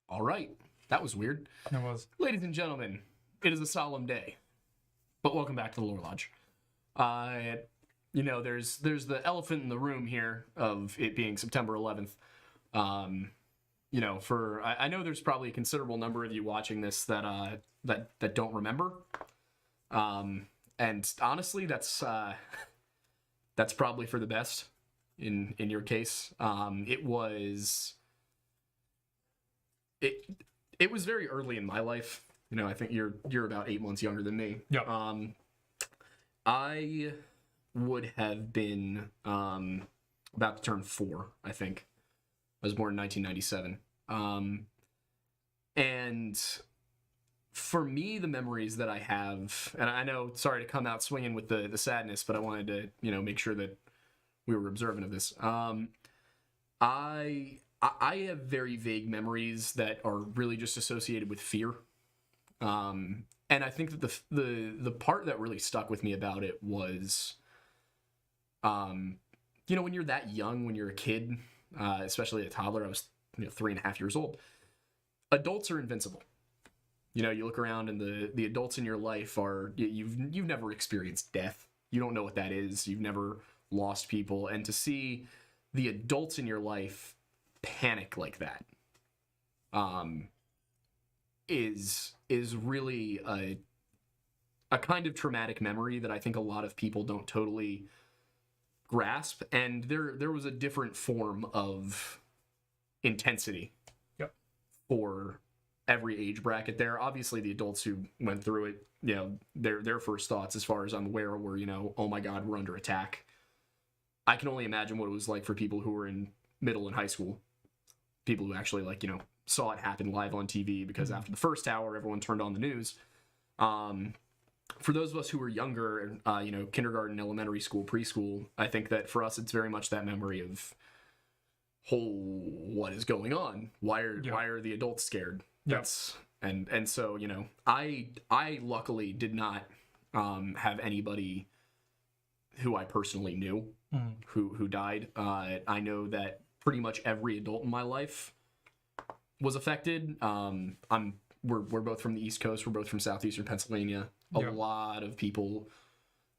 All right. That was weird. It was. Ladies and gentlemen, it is a solemn day. But welcome back to the Lore Lodge. There's the elephant in the room here of it being September 11th. I know there's probably a considerable number of you watching this that don't remember. And honestly, that's probably for the best in your case. It was very early in my life. I think you're about 8 months younger than me. Yeah. I would have been about to turn 4, I think. I was born in 1997. And for me, the memories that I have, and I know, sorry to come out swinging with the sadness, but I wanted to, make sure that we were observant of this. I have very vague memories that are really just associated with fear. And I think that the part that really stuck with me about it was, when you're that young, when you're a kid, especially a toddler, I was 3.5 years old. Adults are invincible. You look around and the adults in your life are, you've never experienced death. You don't know what that is. You've never lost people. And to see the adults in your life panic like that, is really a kind of traumatic memory that I think a lot of people don't totally grasp. And there was a different form of intensity. Yep. For every age bracket there. Obviously the adults who went through it, their first thoughts, as far as I'm aware, were, oh my God, we're under attack. I can only imagine what it was like for people who were in middle and high school. People who actually saw it happen live on TV, because after the first hour, everyone turned on the news. For those of us who were younger, kindergarten, elementary school, preschool, I think that for us, it's very much that memory of, what is going on? Why are the adults scared? That's and so I luckily did not have anybody who I personally knew who died. I know that pretty much every adult in my life was affected. We're both from the East Coast. We're both from southeastern Pennsylvania. A lot of people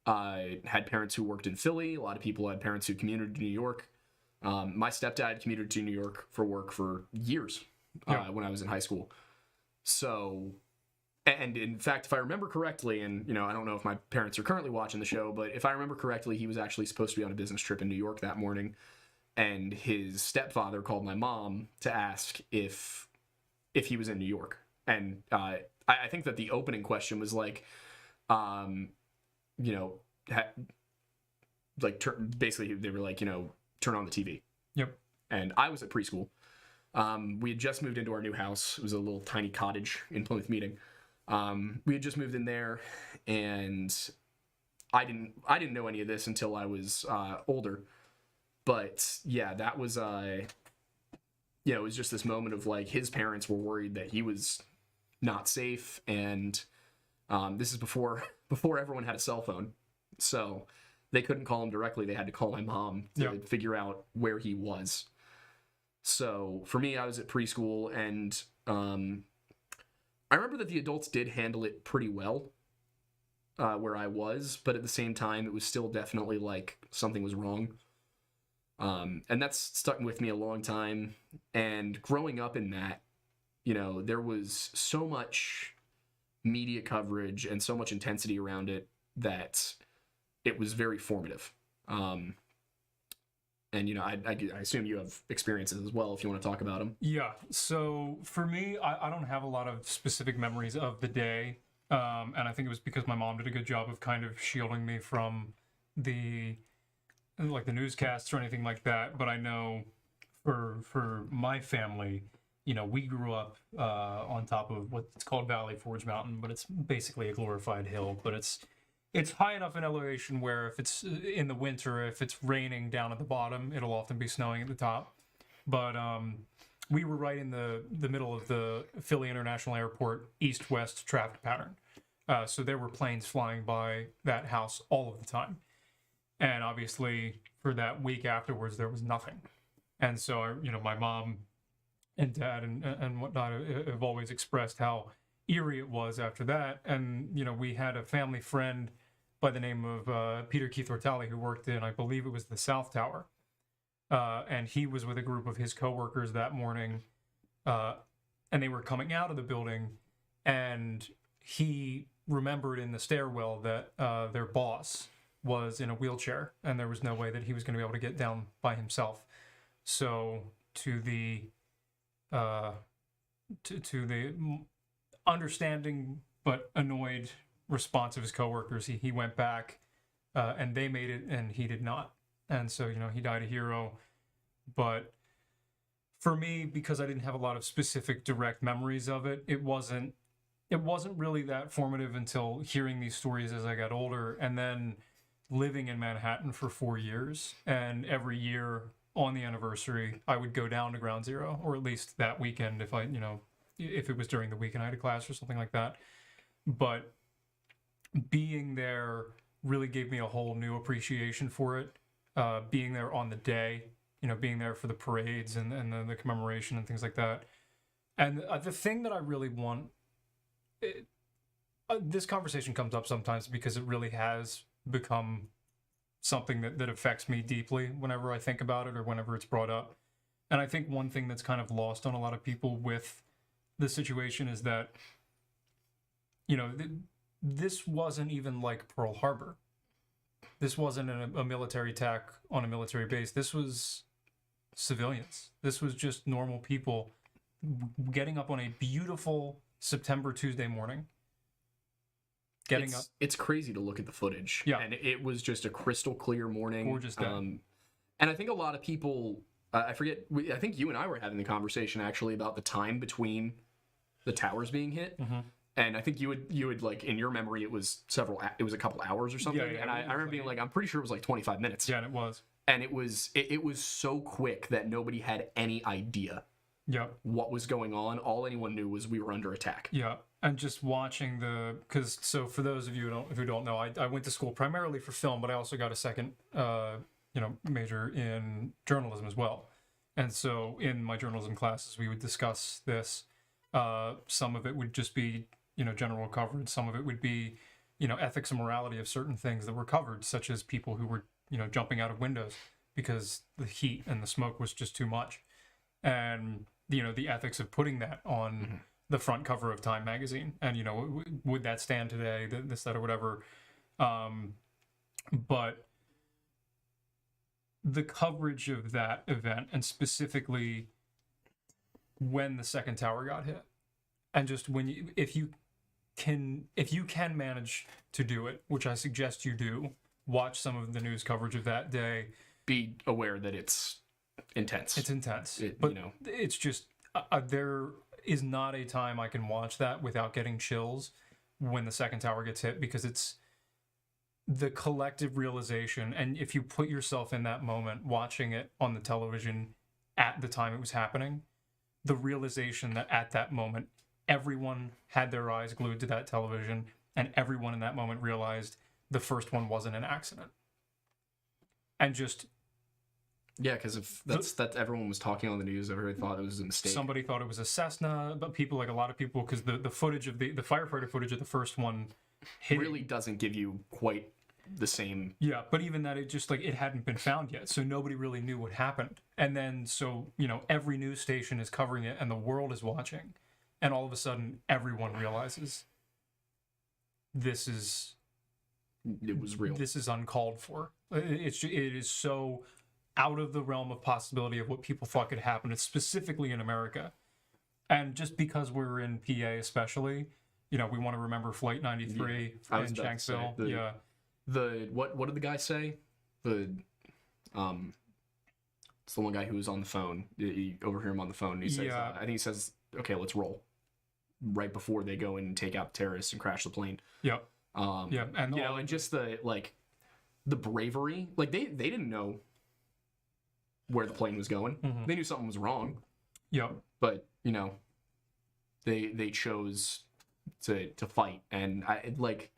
had parents who worked in Philly. A lot of people had parents who commuted to New York. My stepdad commuted to New York for work for years when I was in high school. So, and in fact, if I remember correctly, and I don't know if my parents are currently watching the show, but if I remember correctly, he was actually supposed to be on a business trip in New York that morning, and his stepfather called my mom to ask if he was in New York. And I think that the opening question was basically they were turn on the TV. Yep. And I was at preschool. We had just moved into our new house. It was a little tiny cottage in Plymouth Meeting. We had just moved in there, and I didn't know any of this until I was older. But yeah, that was it was just this moment of his parents were worried that he was not safe, and this is before everyone had a cell phone, so they couldn't call him directly. They had to call my mom to figure out where he was. So for me, I was at preschool, and I remember that the adults did handle it pretty well where I was, but at the same time, it was still definitely something was wrong. And that's stuck with me a long time. And growing up in that, there was so much media coverage and so much intensity around it that it was very formative. And, I assume you have experiences as well, if you want to talk about them. Yeah. So for me, I don't have a lot of specific memories of the day. And I think it was because my mom did a good job of kind of shielding me from the newscasts or anything like that. But I know for my family, we grew up on top of what's called Valley Forge Mountain, but it's basically a glorified hill. But it's high enough in elevation where if it's in the winter, if it's raining down at the bottom, it'll often be snowing at the top. But we were right in the middle of the Philly International Airport east-west traffic pattern. So there were planes flying by that house all of the time. And obviously, for that week afterwards, there was nothing. And so, my mom and Dad and whatnot have always expressed how eerie it was after that. And we had a family friend by the name of Peter Keith Ortali, who worked in, I believe it was the South Tower, and he was with a group of his coworkers that morning, and they were coming out of the building, and he remembered in the stairwell that their boss was in a wheelchair, and there was no way that he was going to be able to get down by himself. So to the to the understanding but annoyed response of his coworkers, he went back, and they made it, and he did not. And so he died a hero. But for me, because I didn't have a lot of specific direct memories of it, it wasn't really that formative until hearing these stories as I got older, and then living in Manhattan for 4 years. And every year on the anniversary, I would go down to Ground Zero, or at least that weekend if if it was during the week and I had a class or something like that. But being there really gave me a whole new appreciation for it. Being there on the day, being there for the parades and the commemoration and things like that. And the thing that I really want, this conversation comes up sometimes because it really has become something that affects me deeply whenever I think about it or whenever it's brought up. And I think one thing that's kind of lost on a lot of people with the situation is that, this wasn't even like Pearl Harbor. This wasn't a military attack on a military base. This was civilians. This was just normal people getting up on a beautiful September Tuesday morning. It's crazy to look at the footage. Yeah. And it was just a crystal clear morning. Gorgeous day. And I think a lot of people, I think you and I were having the conversation actually about the time between the towers being hit. Mm-hmm. And I think you would like, in your memory, it was a couple hours or something. Yeah, and I remember being like, I'm pretty sure it was like 25 minutes. Yeah, and it was. And it was so quick that nobody had any idea what was going on. All anyone knew was we were under attack. Yeah. And just watching so for those of you who don't know, I went to school primarily for film, but I also got a second, major in journalism as well. And so in my journalism classes, we would discuss this. Some of it would just be, general coverage. Some of it would be, ethics and morality of certain things that were covered, such as people who were, jumping out of windows because the heat and the smoke was just too much. And, the ethics of putting that on the front cover of Time magazine. And, would that stand today, this, that, or whatever. But the coverage of that event, and specifically when the second tower got hit, and just if you can manage to do it, which I suggest you do, watch some of the news coverage of that day. Be aware that it's intense. It's intense, it's just there is not a time I can watch that without getting chills when the second tower gets hit, because it's the collective realization. And if you put yourself in that moment, watching it on the television at the time it was happening, the realization that at that moment, everyone had their eyes glued to that television, and everyone in that moment realized the first one wasn't an accident. And just... Yeah, because if that everyone was talking on the news, everybody thought it was a mistake. Somebody thought it was a Cessna, but a lot of people, because the footage of the firefighter footage of the first one really doesn't give you quite the same. Yeah, but even that, it just it hadn't been found yet, so nobody really knew what happened. And then so every news station is covering it, and the world is watching, and all of a sudden everyone realizes it was real. This is uncalled for. It is so out of the realm of possibility of what people thought could happen. It's specifically in America, and just because we're in PA, especially, we want to remember Flight 93 in Shanksville. What did the guy say? It's the one guy who was on the phone. You overhear him on the phone. And he says, I think he says, "Okay, let's roll." Right before they go in and take out the terrorists and crash the plane. Yep. And and just the bravery. Like they didn't know where the plane was going. Mm-hmm. They knew something was wrong. Yep. But they chose to fight, and I like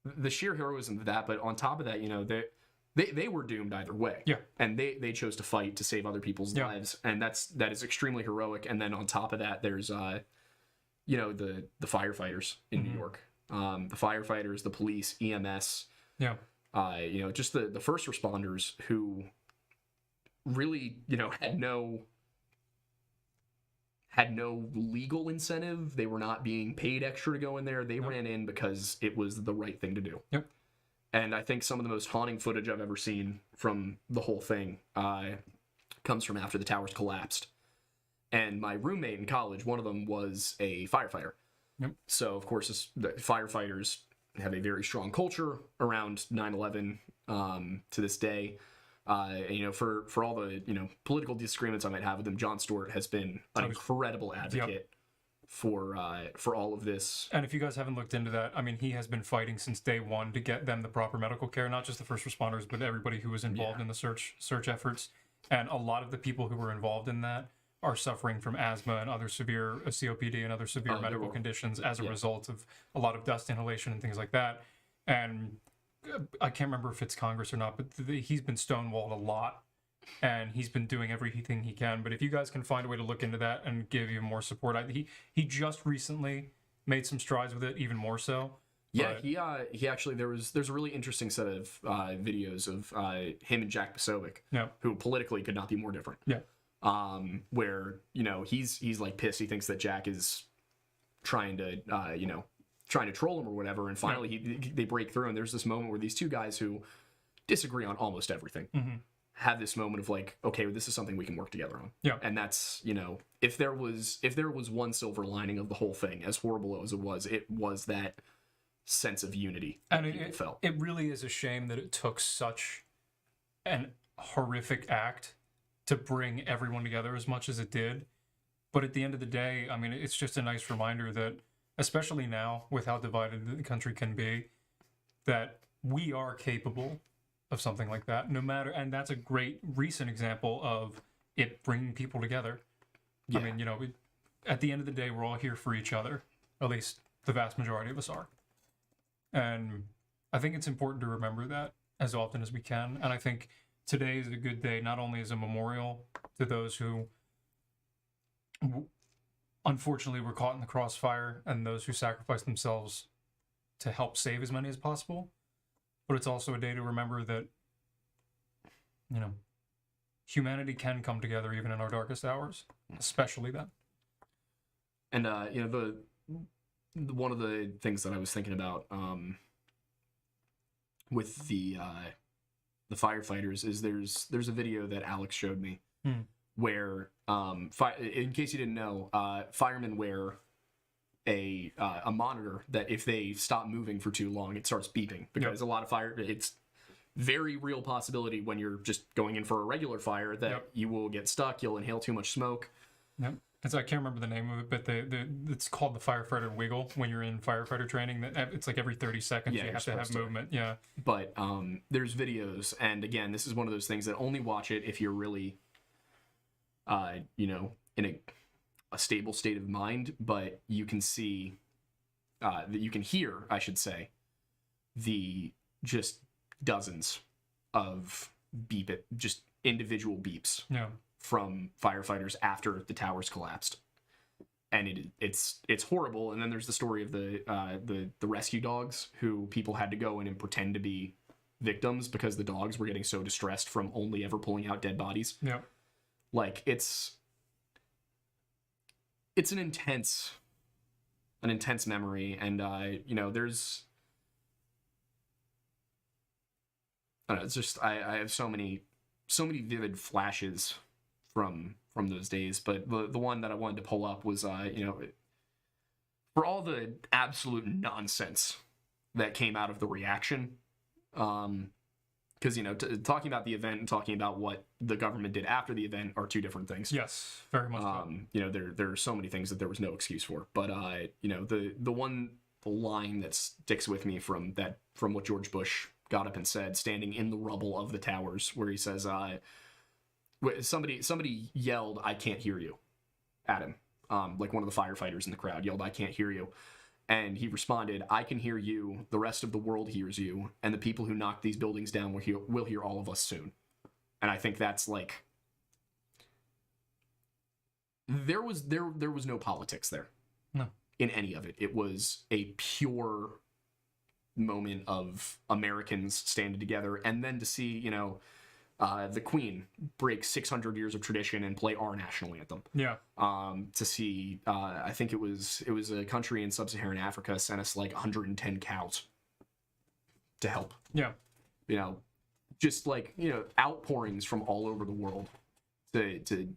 the sheer heroism of that. But on top of that, they were doomed either way. Yeah. And they chose to fight to save other people's lives, and that is extremely heroic. And then on top of that, there's the firefighters in New York, the firefighters, the police, EMS, just the first responders who really had no legal incentive. They were not being paid extra to go in there. They ran in because it was the right thing to do. Yep. And I think some of the most haunting footage I've ever seen from the whole thing comes from after the towers collapsed. And my roommate in college, one of them was a firefighter. Yep. So, of course, the firefighters have a very strong culture around 9/11 to this day. For all the political disagreements I might have with them, Jon Stewart has been an incredible advocate for all of this. And if you guys haven't looked into that, I mean, he has been fighting since day one to get them the proper medical care, not just the first responders, but everybody who was involved in the search efforts. And a lot of the people who were involved in that are suffering from asthma and other severe COPD and other severe medical conditions as a result of a lot of dust inhalation and things like that. And I can't remember if it's Congress or not, but he's been stonewalled a lot, and he's been doing everything he can. But if you guys can find a way to look into that and give even more support, he just recently made some strides with it, even more so. Yeah, he actually there's a really interesting set of videos of him and Jack Posobiec, who politically could not be more different. Yeah. Where he's like pissed. He thinks that Jack is trying to troll him or whatever, and finally they break through, and there's this moment where these two guys who disagree on almost everything have this moment of like, okay, this is something we can work together on. Yeah. And that's, if there was one silver lining of the whole thing, as horrible as it was that sense of unity that people felt. It really is a shame that it took such an horrific act to bring everyone together as much as it did. But at the end of the day, I mean, it's just a nice reminder that, especially now with how divided the country can be, that we are capable of something like that, no matter, and that's a great recent example of it bringing people together. Yeah. I mean, at the end of the day, we're all here for each other. At least the vast majority of us are. And I think it's important to remember that as often as we can. And I think today is a good day, not only as a memorial to those who unfortunately were caught in the crossfire and those who sacrificed themselves to help save as many as possible, but it's also a day to remember that, humanity can come together even in our darkest hours, especially then. And, one of the things that I was thinking about with the firefighters is there's a video that Alex showed me where, in case you didn't know, firemen wear a monitor that if they stop moving for too long, it starts beeping, because a lot of it's very real possibility when you're just going in for a regular fire that you will get stuck, you'll inhale too much smoke. Yep. I can't remember the name of it, but it's called the firefighter wiggle when you're in firefighter training. It's like every 30 seconds you have to have movement. Yeah. But there's videos, and again, this is one of those things that only watch it if you're really, in a stable state of mind. But you can see, that you can hear, I should say, the just dozens of just individual beeps. Yeah. From firefighters after the towers collapsed, and it's horrible. And then there's the story of the rescue dogs who people had to go in and pretend to be victims because the dogs were getting so distressed from only ever pulling out dead bodies. Yeah, like it's an intense memory, and there's I don't know, it's just I have so many vivid flashes from those days, but the one that I wanted to pull up was for all the absolute nonsense that came out of the reaction, because talking about the event and talking about what the government did after the event are two different things. Yes, very much so. There are so many things that there was no excuse for, but the line that sticks with me from what George Bush got up and said, standing in the rubble of the towers, where he says, somebody yelled, "I can't hear you," at him. Like one of the firefighters in the crowd yelled, "I can't hear you." And he responded, "I can hear you, the rest of the world hears you, and the people who knocked these buildings down will hear all of us soon." And I think that's like, there was no politics there. No. In any of it. It was a pure moment of Americans standing together, and then to see, you know, the Queen break 600 years of tradition and play our national anthem. Yeah. To see, I think it was a country in sub-Saharan Africa sent us like 110 cows to help. Yeah. You know, just like, you know, outpourings from all over the world to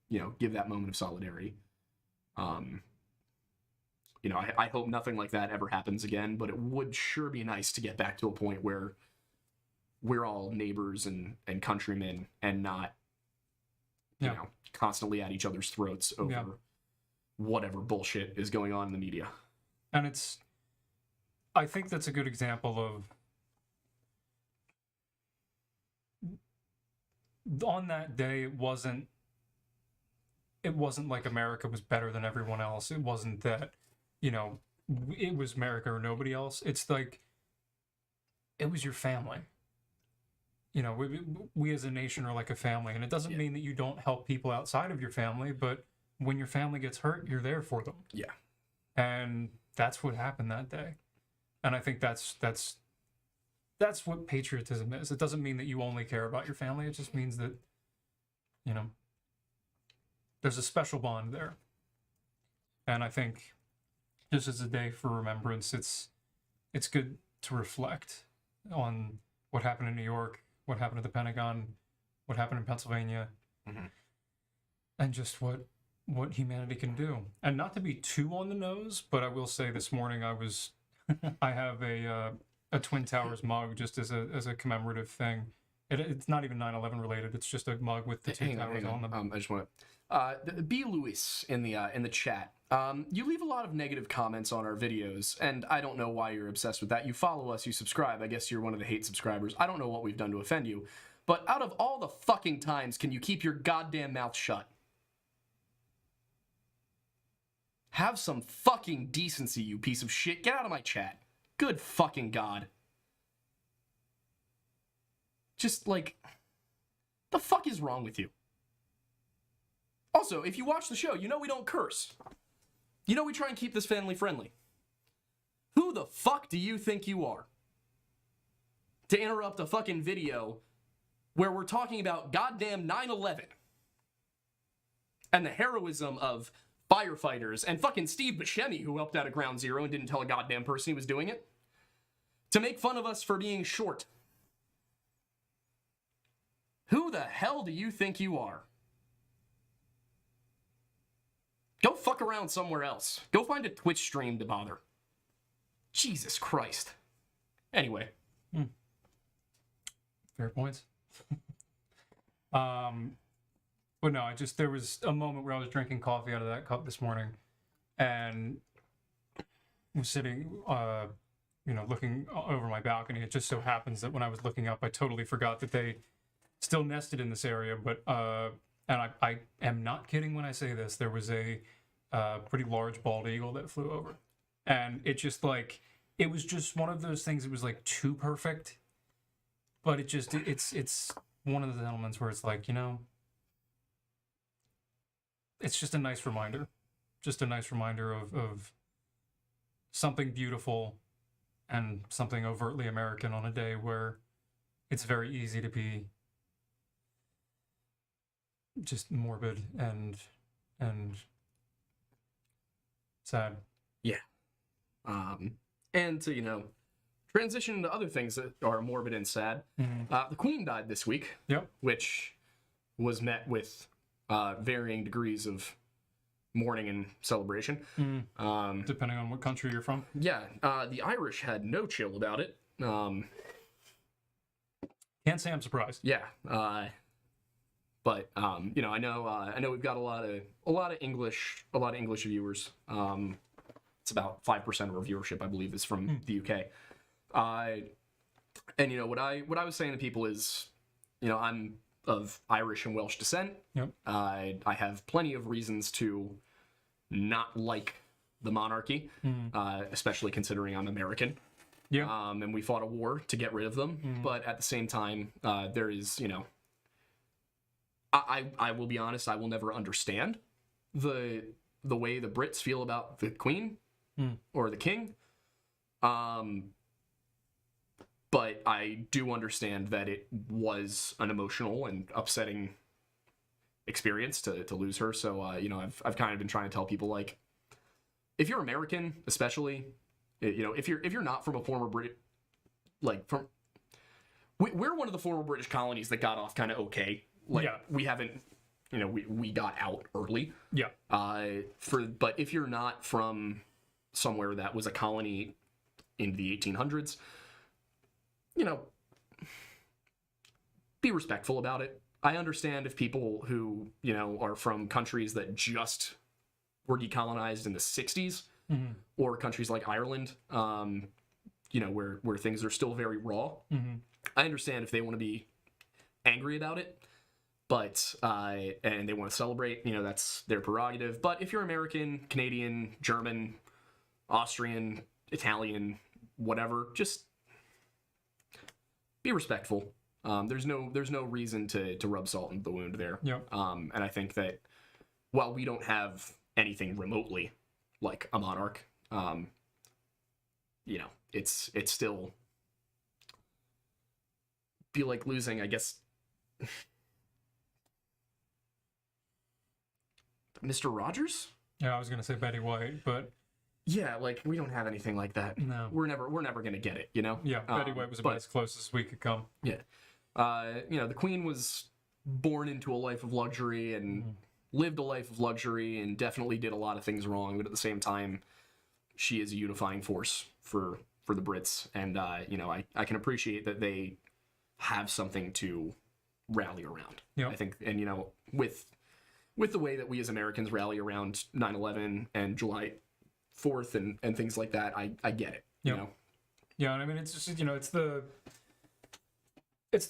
you know, give that moment of solidarity. You know, I hope nothing like that ever happens again, but it would sure be nice to get back to a point where we're all neighbors and countrymen and not, you know, constantly at each other's throats over whatever bullshit is going on in the media. And I think that's a good example of, on that day, it wasn't like America was better than everyone else. It wasn't that, you know, it was America or nobody else. It's like, it was your family. You know, we as a nation are like a family, and it doesn't mean that you don't help people outside of your family, but when your family gets hurt, you're there for them. Yeah. And that's what happened that day. And I think that's what patriotism is. It doesn't mean that you only care about your family. It just means that, you know, there's a special bond there. And I think just as a day for remembrance, it's good to reflect on what happened in New York, what happened at the Pentagon, what happened in Pennsylvania, and just what humanity can do. And not to be too on the nose, but I will say this morning I have a Twin Towers mug just as a commemorative thing. It's not even 9/11 related. It's just a mug with the two towers on them. I just want B. Lewis in the chat. You leave a lot of negative comments on our videos, and I don't know why you're obsessed with that. You follow us, you subscribe. I guess you're one of the hate subscribers. I don't know what we've done to offend you, but out of all the fucking times, can you keep your goddamn mouth shut? Have some fucking decency, you piece of shit. Get out of my chat. Good fucking God. Just, like, the fuck is wrong with you? Also, if you watch the show, you know we don't curse. You know we try and keep this family friendly. Who the fuck do you think you are to interrupt a fucking video where we're talking about goddamn 9/11 and the heroism of firefighters and fucking Steve Buscemi, who helped out at Ground Zero and didn't tell a goddamn person he was doing it, to make fun of us for being short? Who the hell do you think you are? Go fuck around somewhere else. Go find a Twitch stream to bother. Jesus Christ. Anyway. Fair points. But no, there was a moment where I was drinking coffee out of that cup this morning and was sitting, looking over my balcony. It just so happens that when I was looking up, I totally forgot that they still nested in this area. But, and I am not kidding when I say this, there was a pretty large bald eagle that flew over. And it just it was just one of those things that was like too perfect. But it's one of the elements where it's like, you know, it's just a nice reminder. Just a nice reminder of something beautiful and something overtly American on a day where it's very easy to be just morbid and sad. Yeah. And to, you know, transition into other things that are morbid and sad. The Queen died this week. Yep. Which was met with varying degrees of mourning and celebration. Depending on what country you're from. Yeah. The Irish had no chill about it. Can't say I'm surprised. Yeah. But you know, I know we've got a lot of English viewers. It's about 5% of our viewership, I believe, is from the UK. And you know what I was saying to people is, you know, I'm of Irish and Welsh descent. Yep. I have plenty of reasons to not like the monarchy, especially considering I'm American. Yeah. And we fought a war to get rid of them. But at the same time, there is, you know, I will be honest, I will never understand the way the Brits feel about the Queen or the King. But I do understand that it was an emotional and upsetting experience to lose her. So, you know, I've kind of been trying to tell people, like, if you're American, especially, you know, if you're not from a former British, like, we're one of the former British colonies that got off kind of okay. Like, we haven't, you know, we got out early. Yeah. But if you're not from somewhere that was a colony in the 1800s, you know, be respectful about it. I understand if people who, you know, are from countries that just were decolonized in the 60s, or countries like Ireland, you know, where things are still very raw. I understand if they want to be angry about it, but and they want to celebrate, you know, that's their prerogative. But if you're American, Canadian, German, Austrian, Italian, whatever, just be respectful. There's no reason to rub salt in the wound there. Yep. And I think that while we don't have anything remotely like a monarch, you know, it's still be like losing, I guess, Mr. Rogers? Yeah, I was gonna say Betty White, but yeah, like, we don't have anything like that. no. We're never gonna get it, you know? Yeah, Betty White was about as close as we could come. Yeah. You know, the Queen was born into a life of luxury and lived a life of luxury and definitely did a lot of things wrong, but at the same time, she is a unifying force for the Brits, and you know, I can appreciate that they have something to rally around. Yep. I think, and you know, with the way that we as Americans rally around 9/11 and July 4th and things like that, I get it. Yep. You know? Yeah, and I mean, it's just, you know, it's the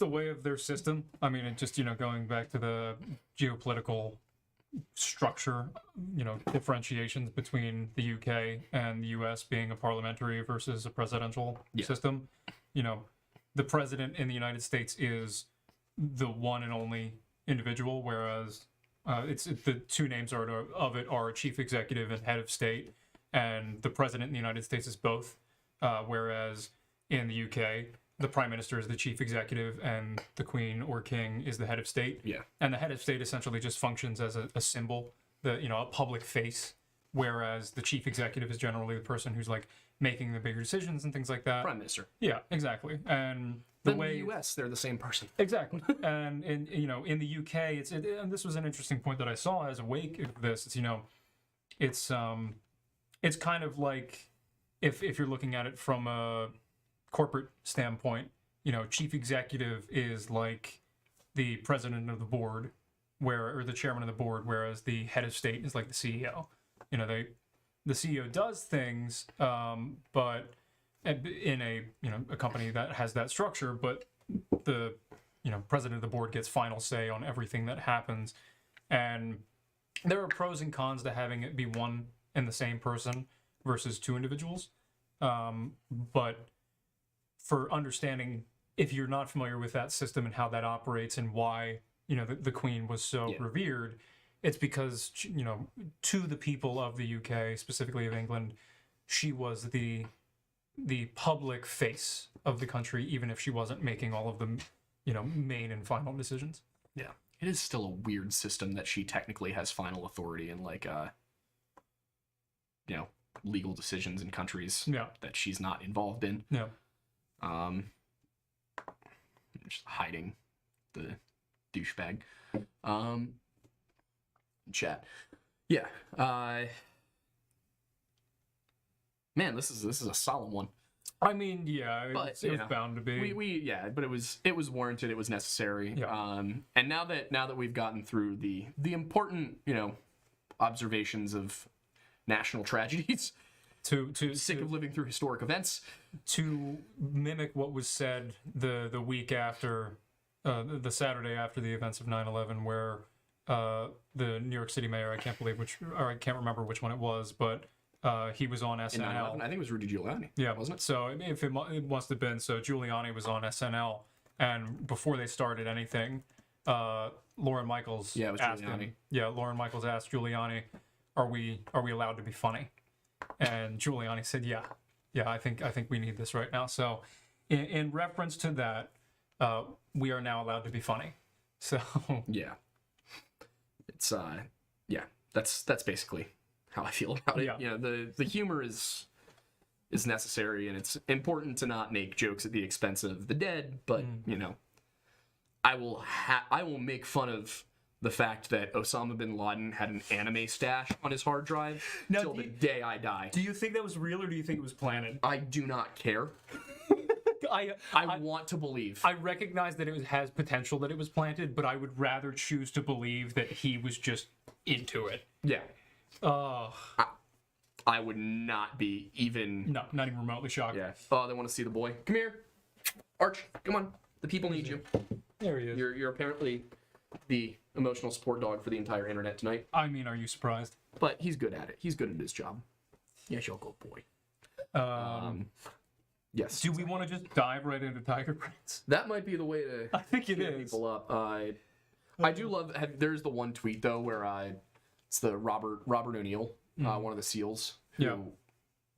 way of their system. I mean, it just, you know, going back to the geopolitical structure, you know, differentiations between the UK and the US being a parliamentary versus a presidential system. You know, the president in the United States is the one and only individual, whereas the two names of it are chief executive and head of state, and the president in the United States is both, whereas in the UK, the prime minister is the chief executive and the queen or king is the head of state. Yeah. And the head of state essentially just functions as a symbol, you know, a public face, whereas the chief executive is generally the person who's like making the bigger decisions and things like that. Prime minister. Yeah, exactly. And in the US, they're the same person. Exactly. And in, you know, in the UK, and this was an interesting point that I saw as a wake of this. It's, you know, it's kind of like if you're looking at it from a corporate standpoint, you know, chief executive is like the president of the board, or the chairman of the board, whereas the head of state is like the CEO. You know, the CEO does things, but in a company that has that structure, but the, you know, president of the board gets final say on everything that happens. And there are pros and cons to having it be one and the same person versus two individuals. But for understanding, if you're not familiar with that system and how that operates and why, you know, the Queen was so revered, it's because, you know, to the people of the UK, specifically of England, she was the public face of the country, even if she wasn't making all of the, you know, main and final decisions. Yeah. It is still a weird system that she technically has final authority in, like, you know, legal decisions in countries that she's not involved in. Yeah. Just hiding the douchebag. Chat. Yeah. Man, this is a solemn one. I mean, yeah, it was bound to be. But it was warranted. It was necessary. Yeah. And now that we've gotten through the important, you know, observations of national tragedies, sick of living through historic events, to mimic what was said the week after, the Saturday after the events of 9/11, where the New York City mayor, I can't remember which one it was, but He was on In SNL. 9/11, I think it was Rudy Giuliani. Yeah, wasn't it? So if it must have been. So Giuliani was on SNL, and before they started anything, Lauren Michaels Yeah, it was asked Giuliani. him. Yeah, Lauren Michaels asked Giuliani, "Are we allowed to be funny?" And Giuliani said, "Yeah, I think we need this right now." So, in reference to that, we are now allowed to be funny. So Yeah. It's yeah. That's basically how I feel about it. Yeah. You know, the humor is necessary, and it's important to not make jokes at the expense of the dead, but you know, I will make fun of the fact that Osama bin Laden had an anime stash on his hard drive till the day I die. do you think that was real, or do you think it was planted? I do not care. I want to believe. I recognize that it has potential that it was planted, but I would rather choose to believe that he was just into it. Yeah. Oh, I would not be even. no, not even remotely shocked. Yeah. Oh, they want to see the boy. Come here, Arch. Come on. The people need you. There he is. You're apparently the emotional support dog for the entire internet tonight. I mean, are you surprised? But he's good at it. He's good at his job. Yes, you'll go, boy. Yes. Do we want to just dive right into Tiger Brains? That might be the way to I think it cheer is. people up. I do love. There's the one tweet though where it's the Robert O'Neill, one of the SEALs who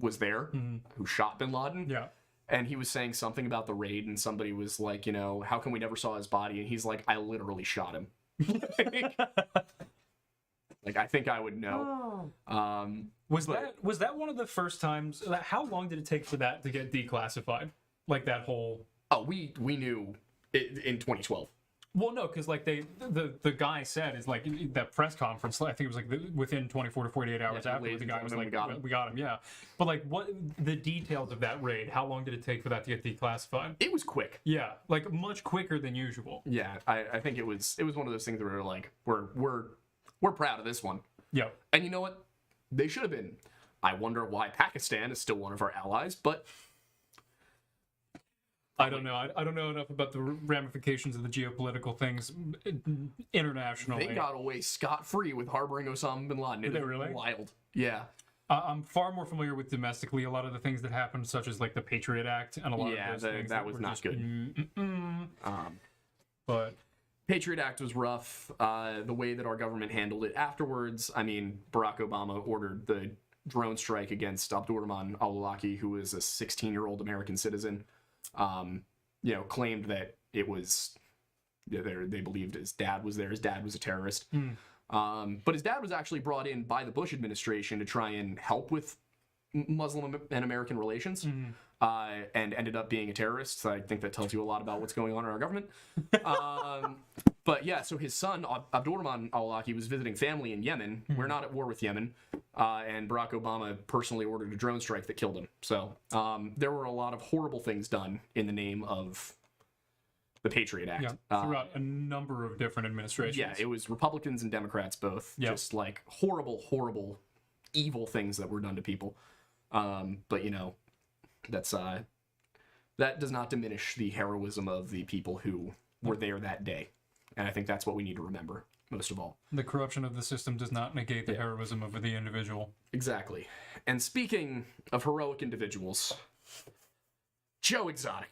was there, who shot Bin Laden. Yeah. And he was saying something about the raid, and somebody was like, you know, how come we never saw his body? And he's like, I literally shot him. Like, I think I would know. Was that one of the first times? How long did it take for that to get declassified? Like that whole. Oh, we knew it in 2012. Well, no, because like the guy said is like that press conference. I think it was like within 24 to 48 hours Yeah, after ladies the and guy was gentlemen, like, we got him. yeah. But like, what the details of that raid? How long did it take for that to get declassified? It was quick. Yeah, like much quicker than usual. Yeah, I think it was one of those things where we're like, we're proud of this one. Yeah. And you know what? They should have been. I wonder why Pakistan is still one of our allies, but I don't know. I don't know enough about the ramifications of the geopolitical things internationally. they got away scot-free with harboring Osama bin Laden. Did they really? Wild. Yeah. I'm far more familiar with domestically a lot of the things that happened, such as like the Patriot Act and a lot of those things that was were not just, good. But Patriot Act was rough. The way that our government handled it afterwards, I mean, Barack Obama ordered the drone strike against Abdurrahman al-Awlaki, who was a 16-year-old American citizen. You know, claimed that it was, they believed his dad was there. His dad was a terrorist. But his dad was actually brought in by the Bush administration to try and help with Muslim and American relations, and ended up being a terrorist. So I think that tells you a lot about what's going on in our government. But yeah, so his son, Abdurrahman al-Awlaki, was visiting family in Yemen. We're not at war with Yemen. And Barack Obama personally ordered a drone strike that killed him. So there were a lot of horrible things done in the name of the Patriot Act. yeah, throughout a number of different administrations. Yeah, it was Republicans and Democrats both. Yep. Just like horrible, horrible, evil things that were done to people. But you know, that's that does not diminish the heroism of the people who were there that day. And I think that's what we need to remember most of all. The corruption of the system does not negate the heroism of the individual. Exactly. And speaking of heroic individuals, Joe Exotic.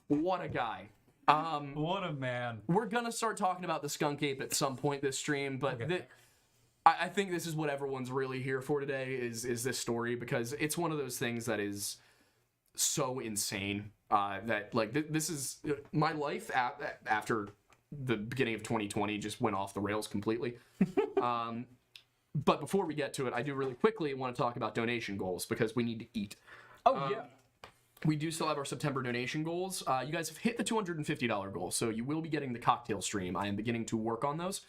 What a guy. What a man. We're gonna start talking about the Skunk Ape at some point this stream, but I think this is what everyone's really here for today is this story, because it's one of those things that is so insane that like this is my life after the beginning of 2020 just went off the rails completely. But before we get to it, I do really quickly want to talk about donation goals, because we need to eat. Oh, yeah. We do still have our September donation goals. You guys have hit the $250 goal, so you will be getting the cocktail stream. I am beginning to work on those.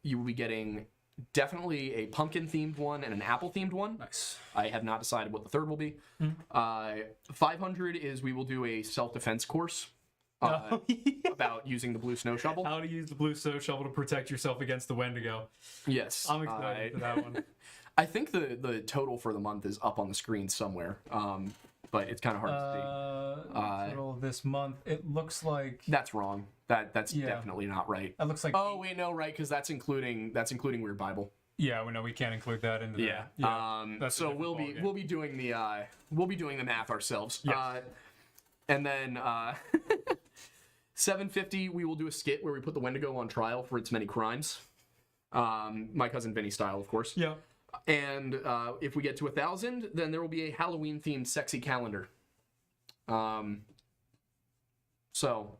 You will be getting definitely a pumpkin-themed one and an apple-themed one. Nice. I have not decided what the third will be. 500 is we will do a self-defense course about using the blue snow shovel. How to use the blue snow shovel to protect yourself against the Wendigo. Yes. I'm excited for that one. I think the total for the month is up on the screen somewhere, but it's kind of hard to see. Total this month, it looks like... That's wrong. That's definitely not right. It looks like... Oh wait, no, right, because that's including Weird Bible. Yeah, we know we can't include that in the Yeah. that's a So different ballgame. we'll be doing the math ourselves. Yes. And then 750 we will do a skit where we put the Wendigo on trial for its many crimes. My cousin Vinny style, of course. Yeah. And if we get to 1,000, then there will be a Halloween themed sexy calendar. So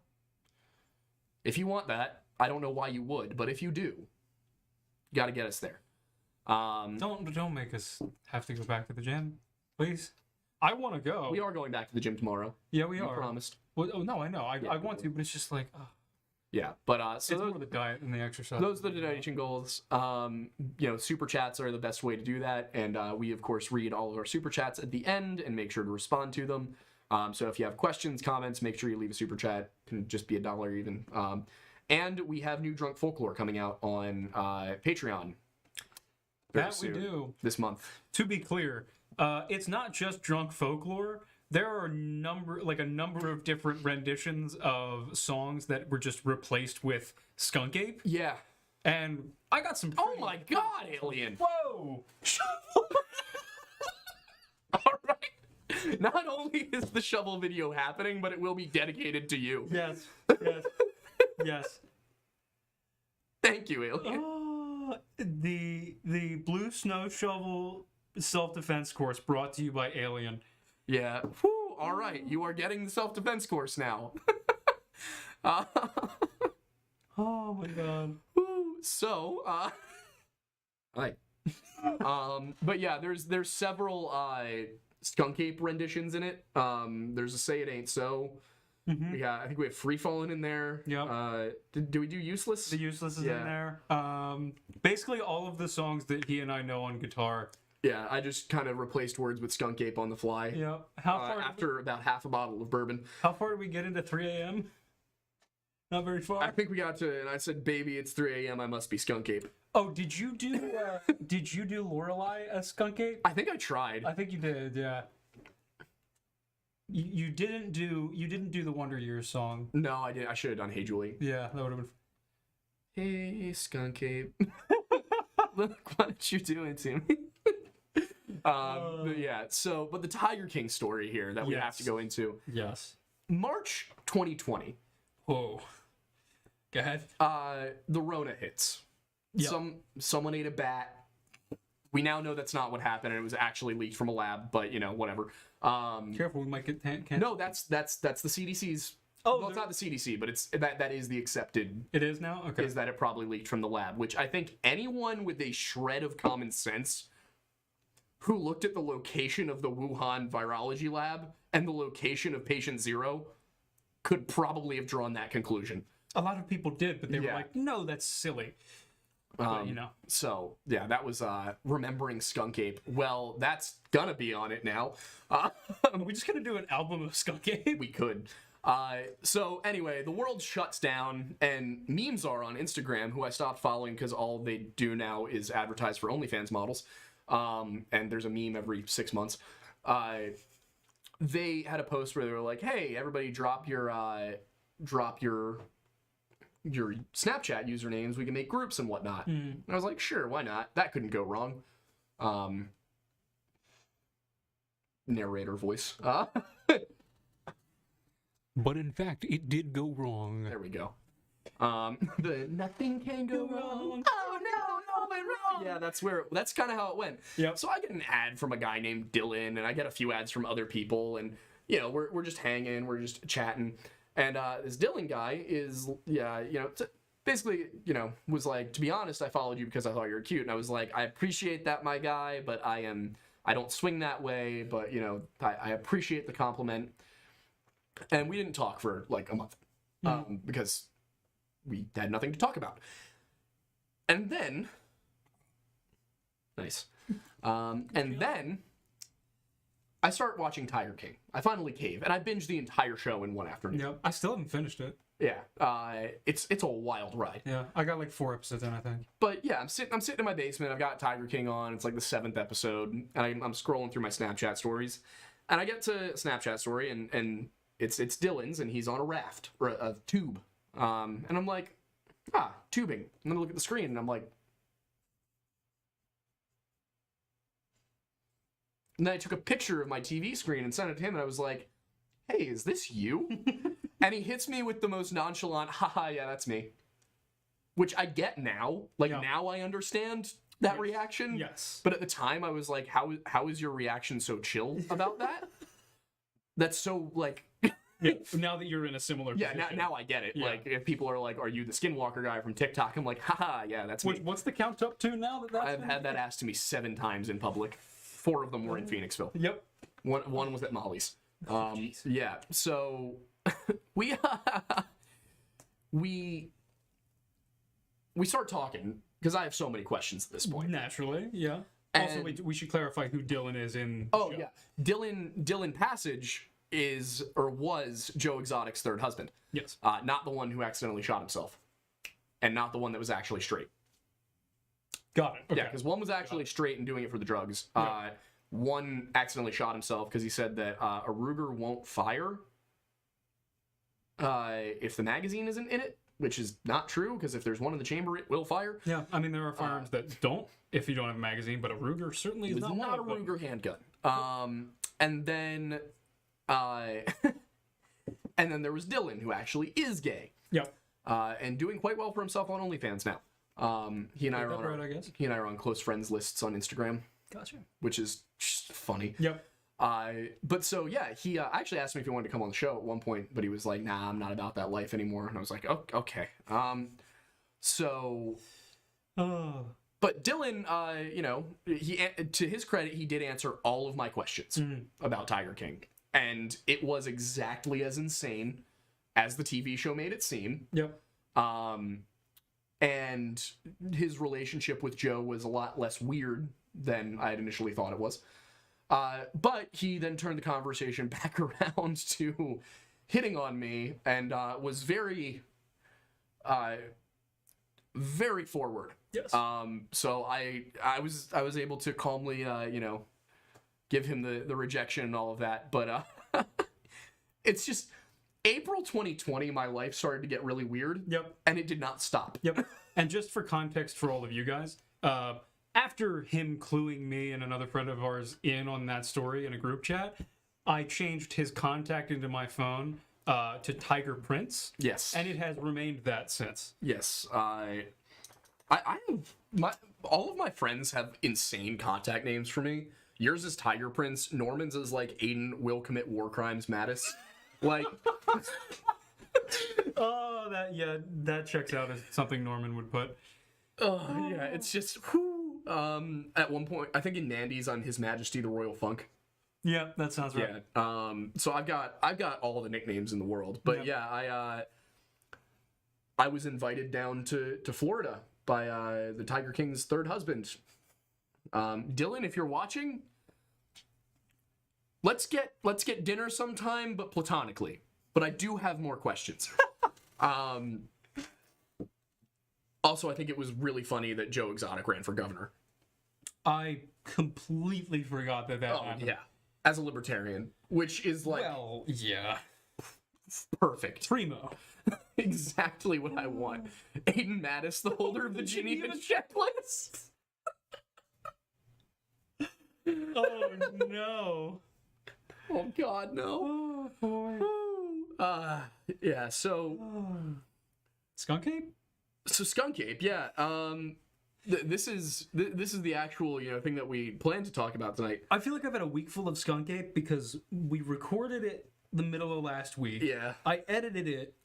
if you want that, I don't know why you would, but if you do, you got to get us there. Don't make us have to go back to the gym, please. I want to go. We are going back to the gym tomorrow. Yeah, we You are. promised. Well, oh, no, I know. I want to, but it's just like, Yeah, but so it's those, more the diet than the exercise. those are the donation goals. Super chats are the best way to do that, and we of course read all of our super chats at the end and make sure to respond to them. So if you have questions, comments, make sure you leave a super chat. It can just be $1 even. And we have new Drunk Folklore coming out on Patreon. very That we soon, do. this month. To be clear, it's not just Drunk Folklore. There are a number of different renditions of songs that were just replaced with Skunk Ape, Yeah. and I got some. Oh my God, Alien! Whoa! All right. Not only is the shovel video happening, but it will be dedicated to you. Yes. Yes. Yes. Thank you, Alien. The Blue Snow Shovel self-defense course brought to you by Alien. Yeah. Whew, all right. You are getting the self-defense course now. Oh my God. Whew, so, Hi. But yeah, there's several Skunk Ape renditions in it. There's a Say It Ain't So. Mm-hmm. I think we have Free Fallin' in there. Yep. Do we do Useless? The Useless is Yeah. in there. Basically all of the songs that he and I know on guitar. Yeah, I just kind of replaced words with Skunk Ape on the fly. Yeah. How far After about half a bottle of bourbon. did we get into 3 a.m.? Not very far. I think we got to, and I said, "Baby, it's 3 a.m. I must be Skunk Ape." Oh, did you do Lorelei as Skunk Ape? I think I tried. I think you did, yeah. You didn't do the Wonder Years song. No, I did. I should have done "Hey Julie." Yeah, that would have been. Hey, Skunk Ape. Look what you're doing to me. But yeah, but the Tiger King story here that we have to go into. Yes. March 2020. Whoa. Go ahead. The Rona hits. Yep. Someone ate a bat. We now know that's not what happened, and it was actually leaked from a lab. But whatever. Careful, we might get cancer. No, that's the CDC's. Oh, well, it's not the CDC, but it's that is the accepted. It is now. Okay. Is that it probably leaked from the lab? Which I think anyone with a shred of common sense who looked at the location of the Wuhan virology lab and the location of patient 0 could probably have drawn that conclusion. A lot of people did, but they were like, "No, that's silly." But, So yeah, that was remembering Skunk Ape. Well, that's gonna be on it now. Are we just gonna do an album of Skunk Ape? We could. So anyway, the world shuts down, and memes are on Instagram, who I stopped following because all they do now is advertise for OnlyFans models. And there's a meme every 6 months. They had a post where they were like, "Hey, everybody, drop your Snapchat usernames. We can make groups and whatnot." And I was like, "Sure, why not? That couldn't go wrong." Narrator voice. But in fact, it did go wrong. There we go. The nothing can go wrong. Oh no, went wrong. Yeah, that's kind of how it went. Yep. So I get an ad from a guy named Dylan, and I get a few ads from other people, and we're just hanging, we're just chatting, and this Dylan guy is basically was like, "To be honest, I followed you because I thought you were cute," and I was like, "I appreciate that, my guy, but I don't swing that way, but I appreciate the compliment." And we didn't talk for like a month because we had nothing to talk about. And then, nice. And then I start watching Tiger King. I finally cave, and I binged the entire show in one afternoon. Yep. I still haven't finished it. Yeah, it's a wild ride. Yeah, I got like 4 episodes in, I think. But yeah, I'm sitting in my basement. I've got Tiger King on. It's like the 7th episode, and I'm scrolling through my Snapchat stories, and I get to a Snapchat story, and it's Dylan's, and he's on a raft or a tube, and I'm like, tubing. And then I look at the screen, and I'm like, And then I took a picture of my TV screen and sent it to him, and I was like, hey, is this you? And he hits me with the most nonchalant, haha, yeah, that's me. Which I get now. Like, now I understand that reaction. Yes. But at the time, I was like, how is your reaction so chill about that? That's so, like... Yeah, now that you're in a similar position. Now I get it. Yeah. Like, if people are like, are you the Skinwalker guy from TikTok? I'm like, haha, yeah, that's me. What's the count up to now that that's I've had that asked to me 7 times in public. 4 of them were in Phoenixville. Yep. One was at Molly's. Yeah, so we start talking because I have so many questions at this point. Naturally, yeah. Also, we should clarify who Dylan is in the show. Yeah, Dylan Passage is or was Joe Exotic's third husband. Yes. Not the one who accidentally shot himself, and not the one that was actually straight. Got it. Okay. Yeah, because one was actually straight and doing it for the drugs. One accidentally shot himself because he said that a Ruger won't fire if the magazine isn't in it, which is not true, because if there's one in the chamber, it will fire. Yeah, I mean, there are firearms that don't if you don't have a magazine, but a Ruger certainly is not a one of them. Ruger handgun. And then and then there was Dylan, who actually is gay. Yeah. And doing quite well for himself on OnlyFans now. He and I are on I guess. he and I are on close friends lists on Instagram, Gotcha. which is just funny. Yep. But so yeah, he actually asked me if he wanted to come on the show at one point, but he was like, "Nah, I'm not about that life anymore." And I was like, "Oh, okay." So, but Dylan, he to his credit, he did answer all of my questions about Tiger King, and it was exactly as insane as the TV show made it seem. Yep. And his relationship with Joe was a lot less weird than I had initially thought it was. But he then turned the conversation back around to hitting on me and was very, very forward. Yes. So I was able to calmly, give him the rejection and all of that. But it's just April 2020, my life started to get really weird. Yep. And it did not stop. Yep. And just for context for all of you guys, after him cluing me and another friend of ours in on that story in a group chat, I changed his contact into my phone to Tiger Prince. Yes. And it has remained that since. Yes. I all of my friends have insane contact names for me. Yours is Tiger Prince. Norman's is like Aidan will commit war crimes Mattis. Like Oh, that checks out as something Norman would put. Oh yeah, it's just whew. At one point, I think in Nandy's on His Majesty the Royal Funk. Yeah, that sounds right. Yeah. So I've got all the nicknames in the world, but I was invited down to Florida by the Tiger King's third husband. Dylan, if you're watching, let's get dinner sometime, but platonically. But I do have more questions. Also, I think it was really funny that Joe Exotic ran for governor. I completely forgot that happened. Yeah. As a libertarian, which is like Well, yeah. perfect. Primo. Exactly what I want. Aidan Mattis, the holder of the Geneva checklist. Oh no. Oh God, no. Oh boy. Yeah. So Skunk Ape? Skunk Ape. Yeah. This is the actual thing that we plan to talk about tonight. I feel like I've had a week full of Skunk Ape because we recorded it the middle of last week. Yeah. I edited it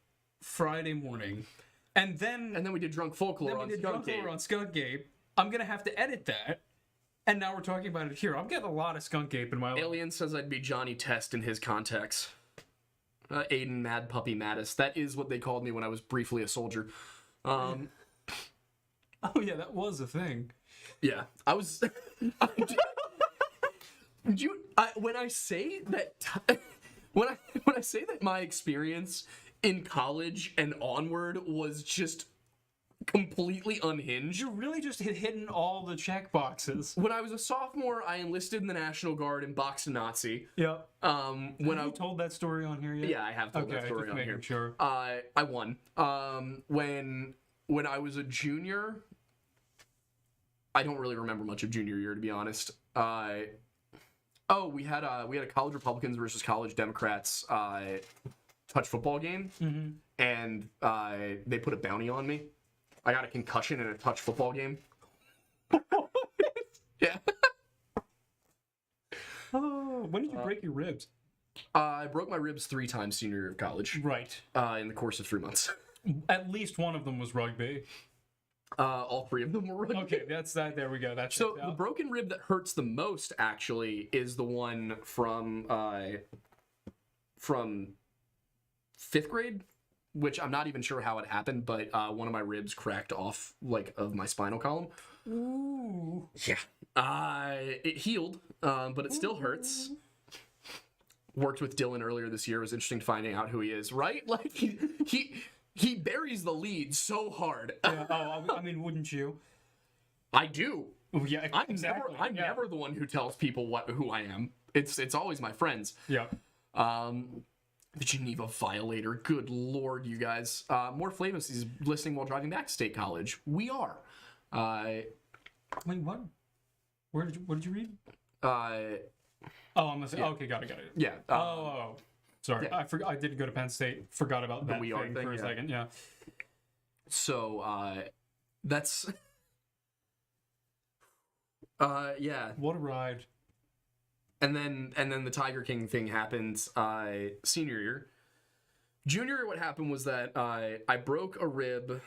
Friday morning, and then we did drunk folklore on Skunk Ape. on Skunk Ape. I'm gonna have to edit that, and now we're talking about it here. I'm getting a lot of Skunk Ape in my life. Alien says I'd be Johnny Test in his contacts. Aidan Mad Puppy Mattis. That is what they called me when I was briefly a soldier. Oh yeah, that was a thing. Yeah, I was. When I say that, when I say that my experience in college and onward was just completely unhinged. You really just hitting all the check boxes. When I was a sophomore, I enlisted in the National Guard and boxed a Nazi. Yeah. When Have you told that story on here yet? Yeah, I have told that story just on making here. Sure. I won. When I was a junior, I don't really remember much of junior year, to be honest. Oh, we had a college Republicans versus college Democrats touch football game, and they put a bounty on me. I got a concussion in a touch football game. Yeah. Oh, when did you break your ribs? I broke my ribs 3 times senior year of college. Right. In the course of 3 months. At least one of them was rugby. All 3 of them were rugby. Okay, that's that. There we go. That's So the broken rib that hurts the most, actually, is the one from 5th grade, which I'm not even sure how it happened, but one of my ribs cracked off, like, of my spinal column. Ooh. Yeah. It healed, but it still hurts. Worked with Dylan earlier this year. It was interesting finding out who he is, right? Like, he buries the lead so hard. Yeah, I mean, wouldn't you? I do. Yeah, exactly. I'm never the one who tells people who I am. It's always my friends. Yeah. The Geneva Violator. Good lord, you guys. More Flamus is listening while driving back to State College. We are. Wait, what? What did you read? Oh, I'm gonna say. Yeah. Okay, got it. Yeah. Sorry, yeah. I didn't go to Penn State. Forgot about that We Are thing thing, for a yeah. second. Yeah. So, that's... yeah. What a ride. And then the Tiger King thing happened senior year. Junior year, what happened was that I broke a rib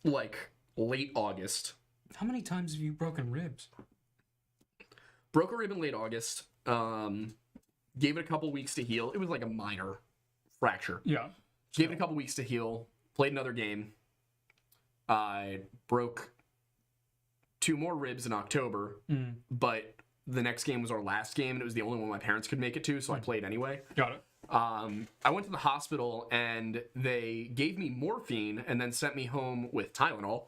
like late August. How many times have you broken ribs? Broke a rib in late August. Gave it a couple weeks to heal. It was like a minor fracture. Yeah. Gave it a couple weeks to heal. Played another game. I broke 2 more ribs in October, but the next game was our last game, and it was the only one my parents could make it to, so I played anyway. Got it. I went to the hospital, and they gave me morphine and then sent me home with Tylenol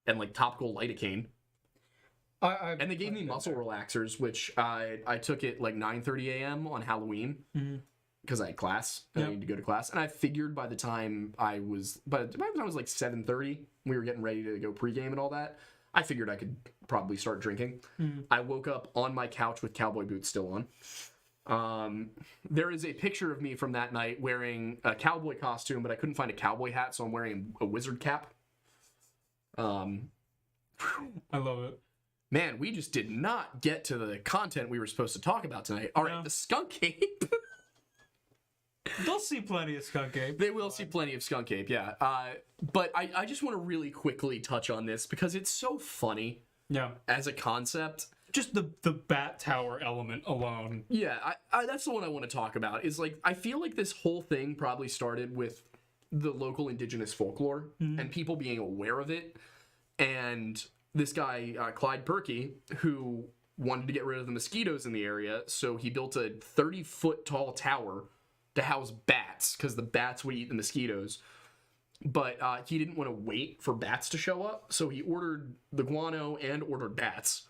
and, like, topical lidocaine. And they gave me muscle relaxers, which I took at, like, 9:30 a.m. on Halloween because I had class. And I needed to go to class. And I figured by the time I was like 7:30, we were getting ready to go pregame and all that, I figured I could probably start drinking. I woke up on my couch with cowboy boots still on. There is a picture of me from that night wearing a cowboy costume, but I couldn't find a cowboy hat, so I'm wearing a wizard cap. I love it. Man, we just did not get to the content we were supposed to talk about tonight. All right, the Skunk Ape. They'll see plenty of Skunk Ape. They will see plenty of Skunk Ape, yeah. But I just want to really quickly touch on this because it's so funny as a concept. Just the bat tower element alone. Yeah, that's the one I want to talk about. Is like, I feel like this whole thing probably started with the local indigenous folklore and people being aware of it. And this guy, Clyde Perky, who wanted to get rid of the mosquitoes in the area, so he built a 30-foot tall tower to house bats, because the bats would eat the mosquitoes. But he didn't want to wait for bats to show up, so he ordered the guano and ordered bats.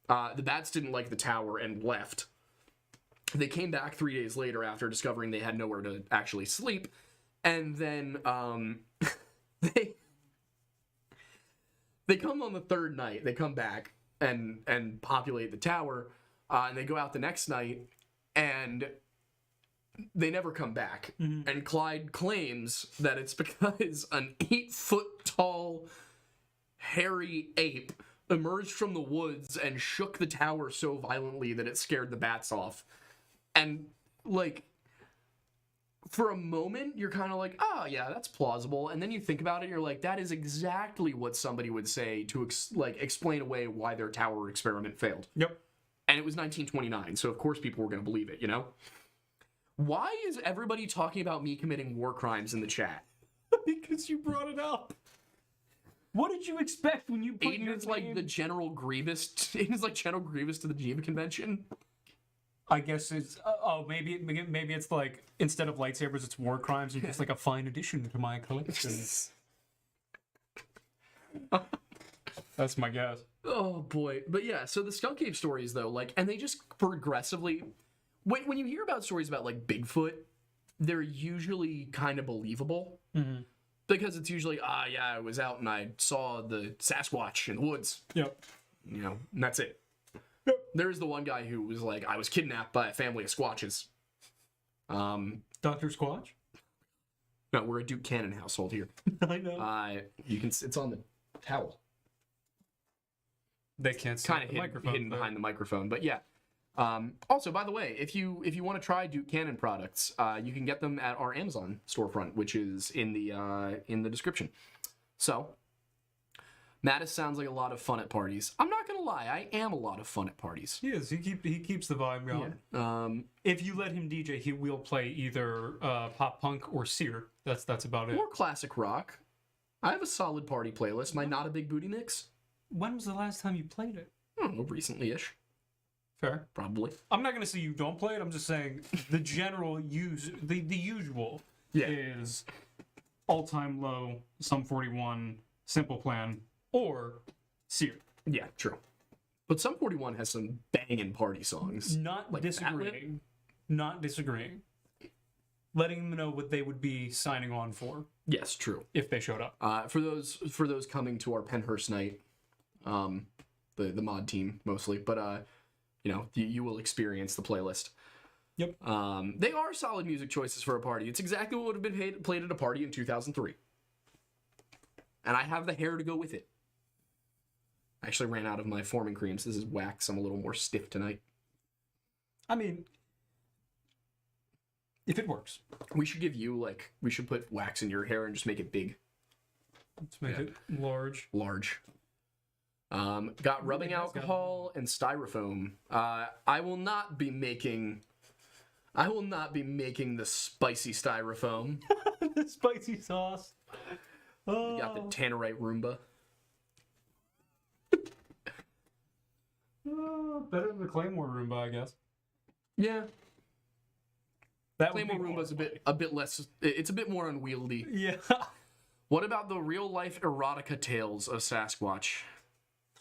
The bats didn't like the tower and left. They came back 3 days later after discovering they had nowhere to actually sleep, and then they come on the 3rd night. They come back and populate the tower, and they go out the next night, and they never come back. And Clyde claims that it's because an 8-foot tall, hairy ape emerged from the woods and shook the tower so violently that it scared the bats off. And, like, for a moment, you're kind of like, oh, yeah, that's plausible. And then you think about it, and you're like, that is exactly what somebody would say to, explain away why their tower experiment failed. Yep. And it was 1929, so of course people were going to believe it, you know? Why is everybody talking about me committing war crimes in the chat? Because you brought it up. What did you expect when you put Aidan your is like name? the General Grievous. Aidan is like General Grievous to the Geneva Convention. I guess it's maybe it's like instead of lightsabers, it's war crimes. It's just like a fine addition to my collection. That's my guess. Oh boy, but yeah. So the Skunk Ape stories, though, like, and they just progressively. When you hear about stories about like Bigfoot, they're usually kind of believable because it's usually yeah, I was out and I saw the Sasquatch in the woods. Yep. You know, and that's it. There's the one guy who was like, I was kidnapped by a family of Squatches. Dr. Squatch? No, we're a Duke Cannon household here. I know. You can. It's on the towel. They can't see Kind of the microphone. hidden behind the microphone, but yeah. Also, by the way, if you want to try Duke Cannon products, you can get them at our Amazon storefront, which is in the description. So, Mattis sounds like a lot of fun at parties. I'm not gonna lie, I am a lot of fun at parties. He is. He keeps the vibe going. Yeah. If you let him DJ, he will play either pop punk or seer. That's about it. Or classic rock. I have a solid party playlist. My Not a Big Booty mix. When was the last time you played it? I don't know, recently-ish, Fair. probably. I'm not gonna say you don't play it. I'm just saying the general the usual is All Time Low, Sum 41, Simple Plan, or Seer. Yeah, true. But Sum 41 has some banging party songs. Not Like disagreeing. Not disagreeing. Letting them know what they would be signing on for Yes, true. if they showed up. For those coming to our Penhurst night, the mod team mostly, but you will experience the playlist. Yep. They are solid music choices for a party. It's exactly what would have been played at a party in 2003. And I have the hair to go with it. I actually ran out of my forming creams. This is wax. I'm a little more stiff tonight. I mean, if it works. We should we should put wax in your hair and just make it big. Let's make it large. Large. Got rubbing alcohol and styrofoam. I will not be making the spicy styrofoam. The spicy sauce. You got the Tannerite Roomba. Better than the Claymore Roomba, I guess. Yeah. That would Claymore be Roomba's a bit less. It's a bit more unwieldy. Yeah. What about the real life erotica tales of Sasquatch?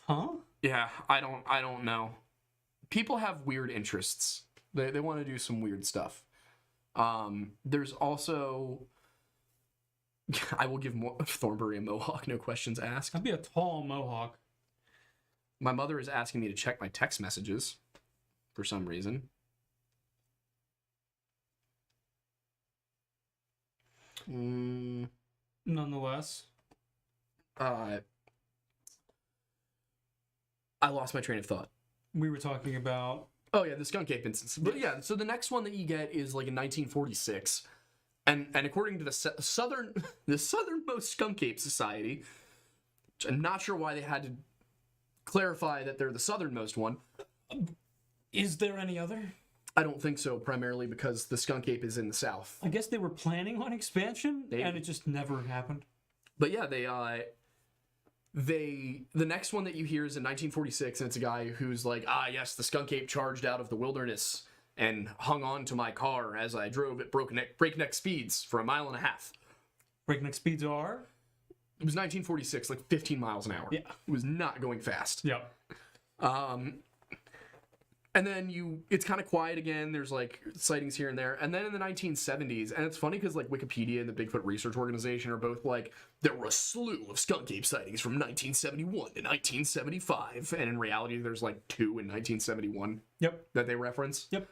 Huh? Yeah, I don't know. People have weird interests. They want to do some weird stuff. There's also I will give Thornbury a mohawk, no questions asked. That'd be a tall mohawk. My mother is asking me to check my text messages for some reason. Nonetheless. I lost my train of thought. We were talking about... Oh yeah, the Skunk Ape instance. But yeah, so the next one that you get is like in 1946. And according to the southernmost Skunk Ape Society, which I'm not sure why they had to clarify that they're the southernmost one. Is there any other? I don't think so, primarily because the Skunk Ape is in the south. I guess they were planning on expansion, Maybe. and it just never happened. But yeah, the next one that you hear is in 1946, and it's a guy who's like, yes, the Skunk Ape charged out of the wilderness and hung on to my car as I drove at breakneck speeds for 1.5 miles. Breakneck speeds are? It was 1946, like 15 miles an hour. Yeah. It was not going fast. Yeah. And then it's kind of quiet again. There's like sightings here and there. And then in the 1970s, and it's funny because like Wikipedia and the Bigfoot Research Organization are both like, there were a slew of skunk ape sightings from 1971 to 1975. And in reality, there's like 2 in 1971 Yep. that they reference. Yep.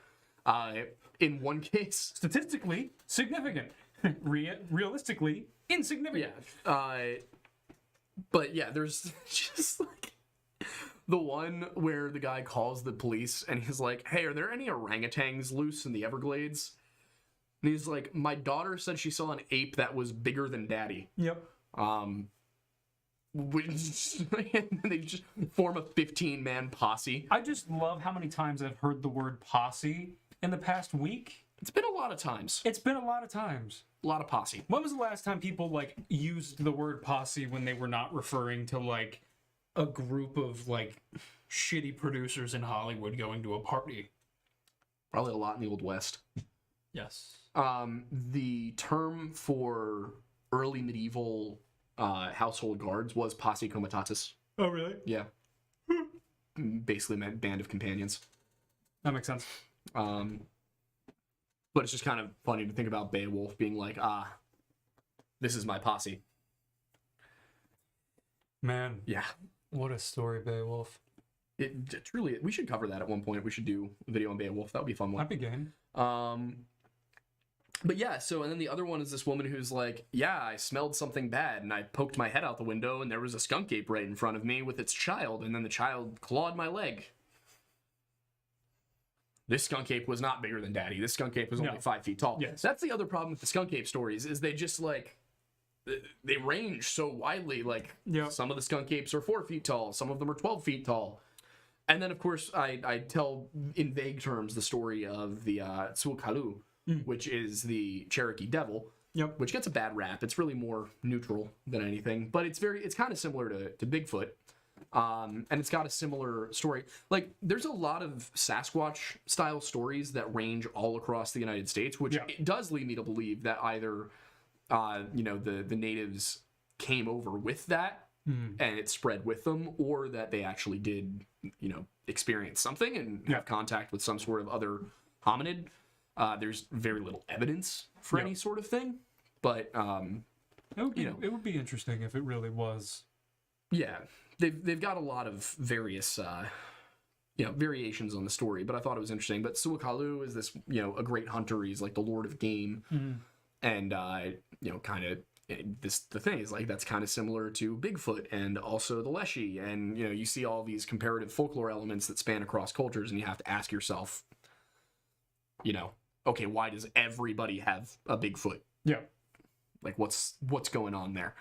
In one case, Statistically, significant. Realistically, insignificant. yeah. But yeah, there's just like the one where the guy calls the police and he's like, hey, are there any orangutans loose in the Everglades? And he's like, my daughter said she saw an ape that was bigger than daddy. Yep. And they just form a 15-man posse. I just love how many times I've heard the word posse in the past week. It's been a lot of times. It's been a lot of times. A lot of posse. When was the last time people like used the word posse when they were not referring to like a group of like shitty producers in Hollywood going to a party? Probably a lot in the Old West. Yes. The term for early medieval household guards was posse comitatus. Oh, really? Yeah. Basically meant band of companions. That makes sense. But it's just kind of funny to think about Beowulf being like, this is my posse. Man, Yeah. what a story, Beowulf. It truly, we should cover that at one point. We should do a video on Beowulf. That would be a fun one. I'd be game. But yeah, so, and then the other one is this woman who's like, yeah, I smelled something bad, and I poked my head out the window, and there was a skunk ape right in front of me with its child, and then the child clawed my leg. This skunk ape was not bigger than Daddy. This skunk ape was only 5 feet tall. Yes. That's the other problem with the skunk ape stories, is they just, like, they range so widely. Like, some of the skunk apes are 4 feet tall, some of them are 12 feet tall. And then, of course, I tell in vague terms the story of the Tsukalu, which is the Cherokee Devil, which gets a bad rap. It's really more neutral than anything, but it's kind of similar to Bigfoot, and it's got a similar story. Like, there's a lot of Sasquatch style stories that range all across the United States, which it does lead me to believe that either the natives came over with that and it spread with them, or that they actually did experience something and have contact with some sort of other hominid. There's very little evidence for any sort of thing, but it would be interesting if it really was. Yeah, they've got a lot of various variations on the story, but I thought it was interesting. But Suakalu is this a great hunter. He's like the lord of game, and kind of the thing is, like, that's kind of similar to Bigfoot and also the Leshy, and you see all these comparative folklore elements that span across cultures, and you have to ask yourself, okay, why does everybody have a Bigfoot? Yeah. Like, what's going on there?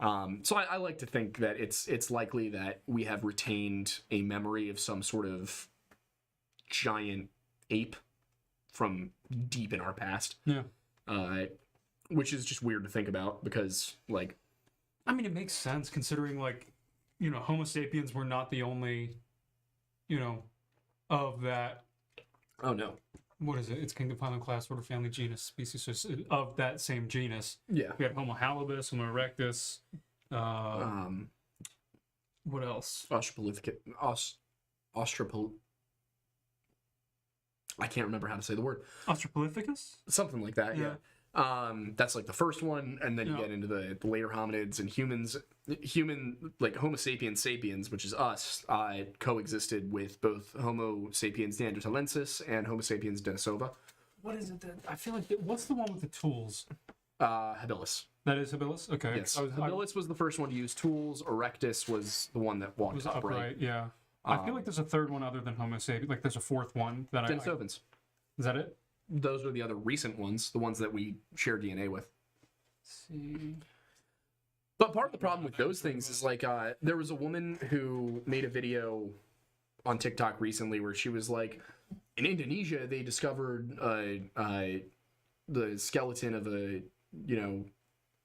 So I like to think that it's likely that we have retained a memory of some sort of giant ape from deep in our past. Yeah. Which is just weird to think about because, like... I mean, it makes sense considering, like, Homo sapiens were not the only, of that... Oh, no. What is it? It's kingdom, phylum, class, order, family, genus, species. So it's of that same genus. Yeah. We had Homo habilis, Homo erectus. What else? I can't remember how to say the word. Australopithecus? Something like that, yeah. That's like the first one, and then you get into the later hominids and humans. Like Homo sapiens, which is us, coexisted with both Homo sapiens neanderthalensis and Homo sapiens denisova. What is it that I feel like? What's the one with the tools? Habilis. That is habilis. Okay. Yes. Habilis was the first one to use tools. Erectus was the one that walked upright. Yeah. I feel like there's a third one other than Homo sapiens. Like there's a fourth one that Denisovans. Is that it? Those are the other recent ones, the ones that we share DNA with. Let's see. But part of the problem with those things is, like, there was a woman who made a video on TikTok recently where she was like, in Indonesia, they discovered the skeleton of a,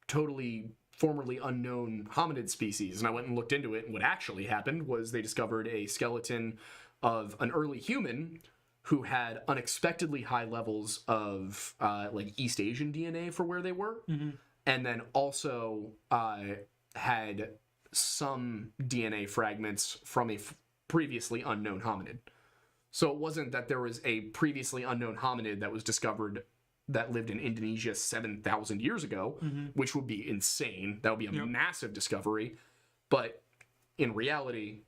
totally formerly unknown hominid species. And I went and looked into it, and what actually happened was they discovered a skeleton of an early human who had unexpectedly high levels of like East Asian DNA for where they were, and then also had some DNA fragments from a previously unknown hominid. So it wasn't that there was a previously unknown hominid that was discovered that lived in Indonesia 7,000 years ago, which would be insane. That would be a massive discovery. But in reality,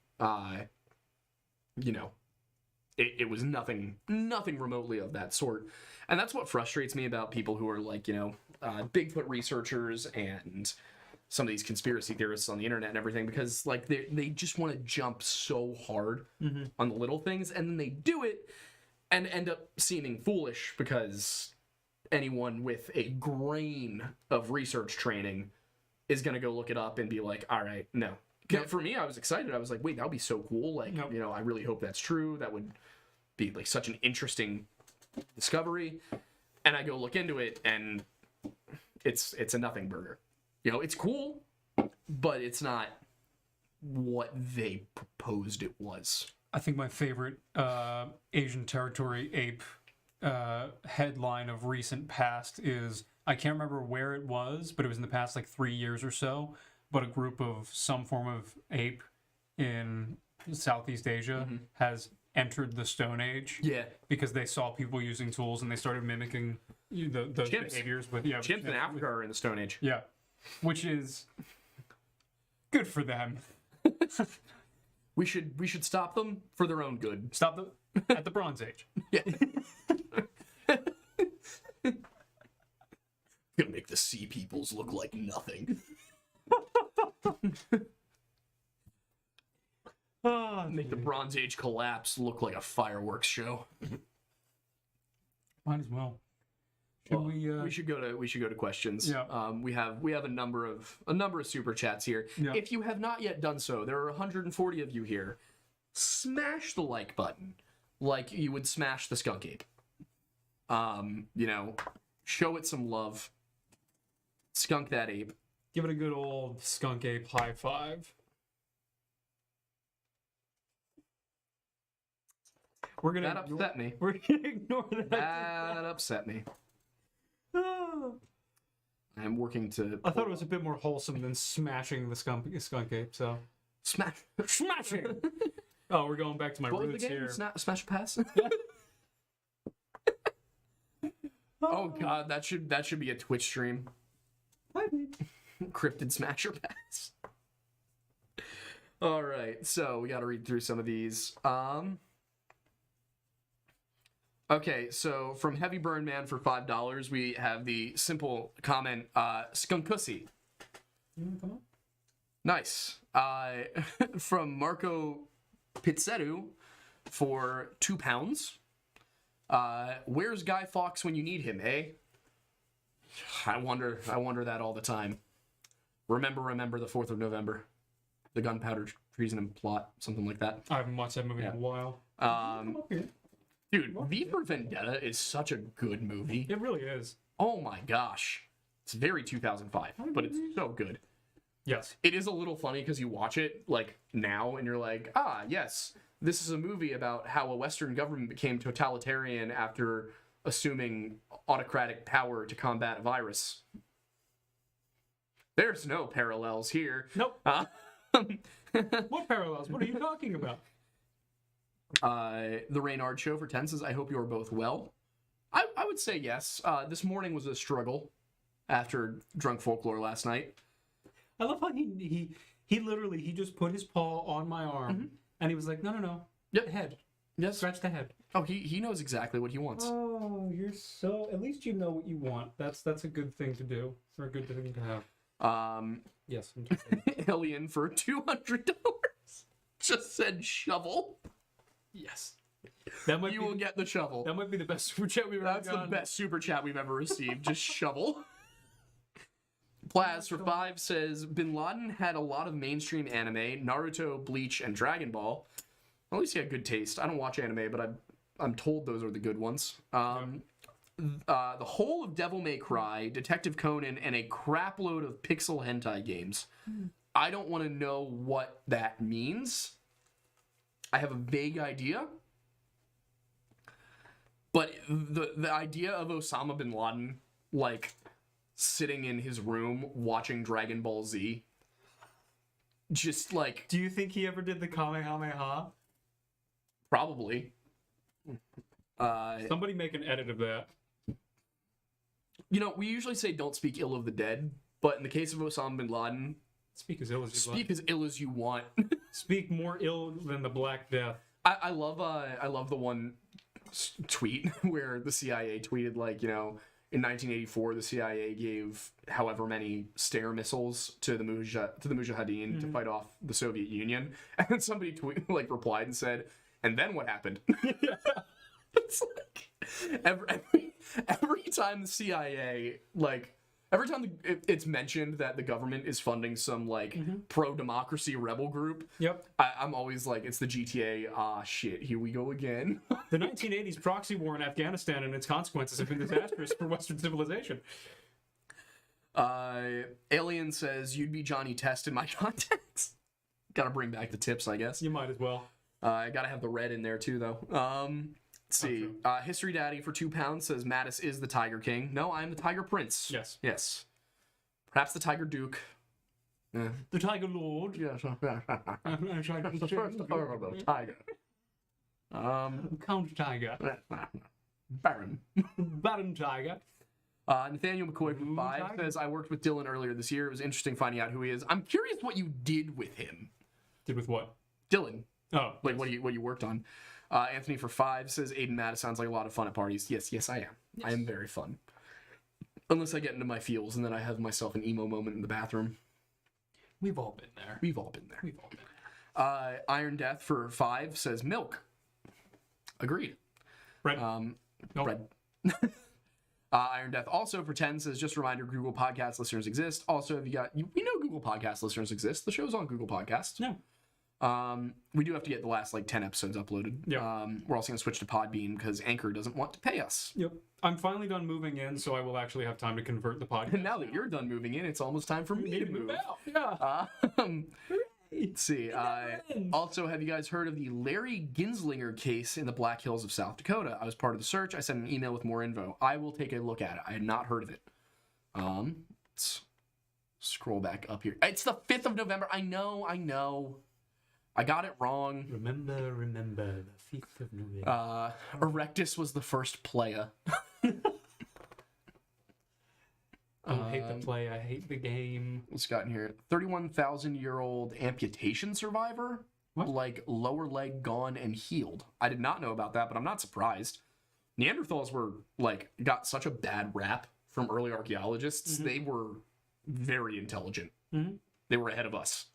it was nothing remotely of that sort. And that's what frustrates me about people who are like, Bigfoot researchers and some of these conspiracy theorists on the internet and everything, because like they just want to jump so hard on the little things, and then they do it and end up seeming foolish because anyone with a grain of research training is going to go look it up and be like, all right, no. For me, I was excited. I was like, wait, that would be so cool. Like, I really hope that's true. That would be like such an interesting discovery. And I go look into it, and it's a nothing burger. It's cool, but it's not what they proposed it was. I think my favorite Asian territory ape headline of recent past is, I can't remember where it was, but it was in the past like 3 years or so, but a group of some form of ape in Southeast Asia has entered the Stone Age. Yeah. Because they saw people using tools and they started mimicking those behaviors with chimps in Africa are in the Stone Age. Yeah. Which is good for them. We should stop them for their own good. Stop them at the Bronze Age. Yeah. Gonna make the sea peoples look like nothing. Make the Bronze Age collapse look like a fireworks show. Might as well. We should go to questions. Yeah. We have a number of super chats here. Yeah. If you have not yet done so, there are 140 of you here. Smash the like button, like you would smash the Skunk Ape. Show it some love. Skunk that ape. Give it a good old Skunk Ape high five. We're gonna That upset me. We're gonna ignore that. That upset me. I'm working to. I thought it was a bit more wholesome than smashing the skunk ape. So smashing. Oh, we're going back to my What was roots the game? here. Smash or pass? Oh god, that should be a Twitch stream. Cryptid Smash or pass. All right, so we got to read through some of these. Okay, so from Heavy Burn Man for $5, we have the simple comment, Skunkussy. Come on. Nice. From Marco Pizzetto for £2. Where's Guy Fawkes when you need him, eh? I wonder that all the time. Remember the 4th of November. The gunpowder treason and plot, something like that. I haven't watched that movie in a while. Come up here. Dude, V for Vendetta is such a good movie. It really is. Oh my gosh. It's very 2005, but it's so good. Yes. It is a little funny because you watch it like now and you're like, ah, yes, this is a movie about how a Western government became totalitarian after assuming autocratic power to combat a virus. There's no parallels here. Nope. What parallels? What are you talking about? The Reynard Show for 10 says, I hope you are both well. I would say yes. This morning was a struggle after drunk folklore last night. I love how he literally just put his paw on my arm and he was like, no. Yep. The head. Yes. Scratch the head. Oh, he knows exactly what he wants. Oh, you're so. At least you know what you want. That's a good thing to do, or a good thing to have. Yes. I'm just saying. Alien for $200 just said shovel. Yes. That might You will get the shovel. That might be the best super chat we've ever That's the gotten. best super chat we've ever received. Just shovel. Plaz for 5 says, Bin Laden had a lot of mainstream anime, Naruto, Bleach, and Dragon Ball. At least he had good taste. I don't watch anime, but I'm told those are the good ones. The whole of Devil May Cry, Detective Conan, and a crapload of pixel hentai games. I don't want to know what that means. I have a vague idea. But the idea of Osama bin Laden, like, sitting in his room watching Dragon Ball Z, just like... Do you think he ever did the Kamehameha? Probably. Somebody make an edit of that. You know, we usually say don't speak ill of the dead, but in the case of Osama bin Laden, Speak as ill as you speak as ill as you want. Speak more ill than the Black Death. I love the one tweet where the CIA tweeted, like, you know, in 1984 the CIA gave however many Stare missiles to the Mujahideen to fight off the Soviet Union, and then somebody replied and said, and then what happened? It's like every time the CIA, like, every time it's mentioned that the government is funding some, like, pro-democracy rebel group, Yep. I'm always like, it's the GTA, shit, here we go again. The 1980s proxy war in Afghanistan and its consequences have been disastrous for Western civilization. Alien says, you'd be Johnny Test in my contacts. Gotta bring back the tips, I guess. You might as well. I gotta have the red in there too, though. Let's see. History Daddy for £2 says Mattis is the Tiger King. No, I am the Tiger Prince. Yes. Yes. Perhaps the Tiger Duke. The Tiger Lord. Yes. I'm trying to the Tiger. Count Tiger. Baron. Baron Tiger. Nathaniel McCoy for 5 says, I worked with Dylan earlier this year. It was interesting finding out who he is. I'm curious what you did with him. Did with what? Dylan, Oh, like what you worked on. Anthony for 5 says Aidan Mattis sounds like a lot of fun at parties. Yes, I am. Yes. I am very fun. Unless I get into my feels and then I have myself an emo moment in the bathroom. we've all been there. We've all been there. We've all been there. Iron Death for 5 says milk. Agreed. Red. Nope. Red. Iron Death also for 10 says, just a reminder, Google Podcast listeners exist. Also, we know Google Podcast listeners exist. The show's on Google Podcasts. Yeah. We do have to get the last 10 episodes uploaded. Yeah. We're also going to switch to Podbean because Anchor doesn't want to pay us. Yep. I'm finally done moving in, so I will actually have time to convert the podcast. And now that you're done moving in, it's almost time for me to move. out. Yeah. Let's see. Also, have you guys heard of the Larry Ginslinger case in the Black Hills of South Dakota? I was part of the search. I sent an email with more info. I will take a look at it. I had not heard of it. Let's scroll back up here. It's the 5th of November. I know. I got it wrong. Remember the 5th of November. Erectus was the first playa. I hate the play. I hate the game. What's got in here? 31,000-year-old amputation survivor? What? Like lower leg gone and healed. I did not know about that, but I'm not surprised. Neanderthals were got such a bad rap from early archaeologists. Mm-hmm. They were very intelligent. Mm-hmm. They were ahead of us.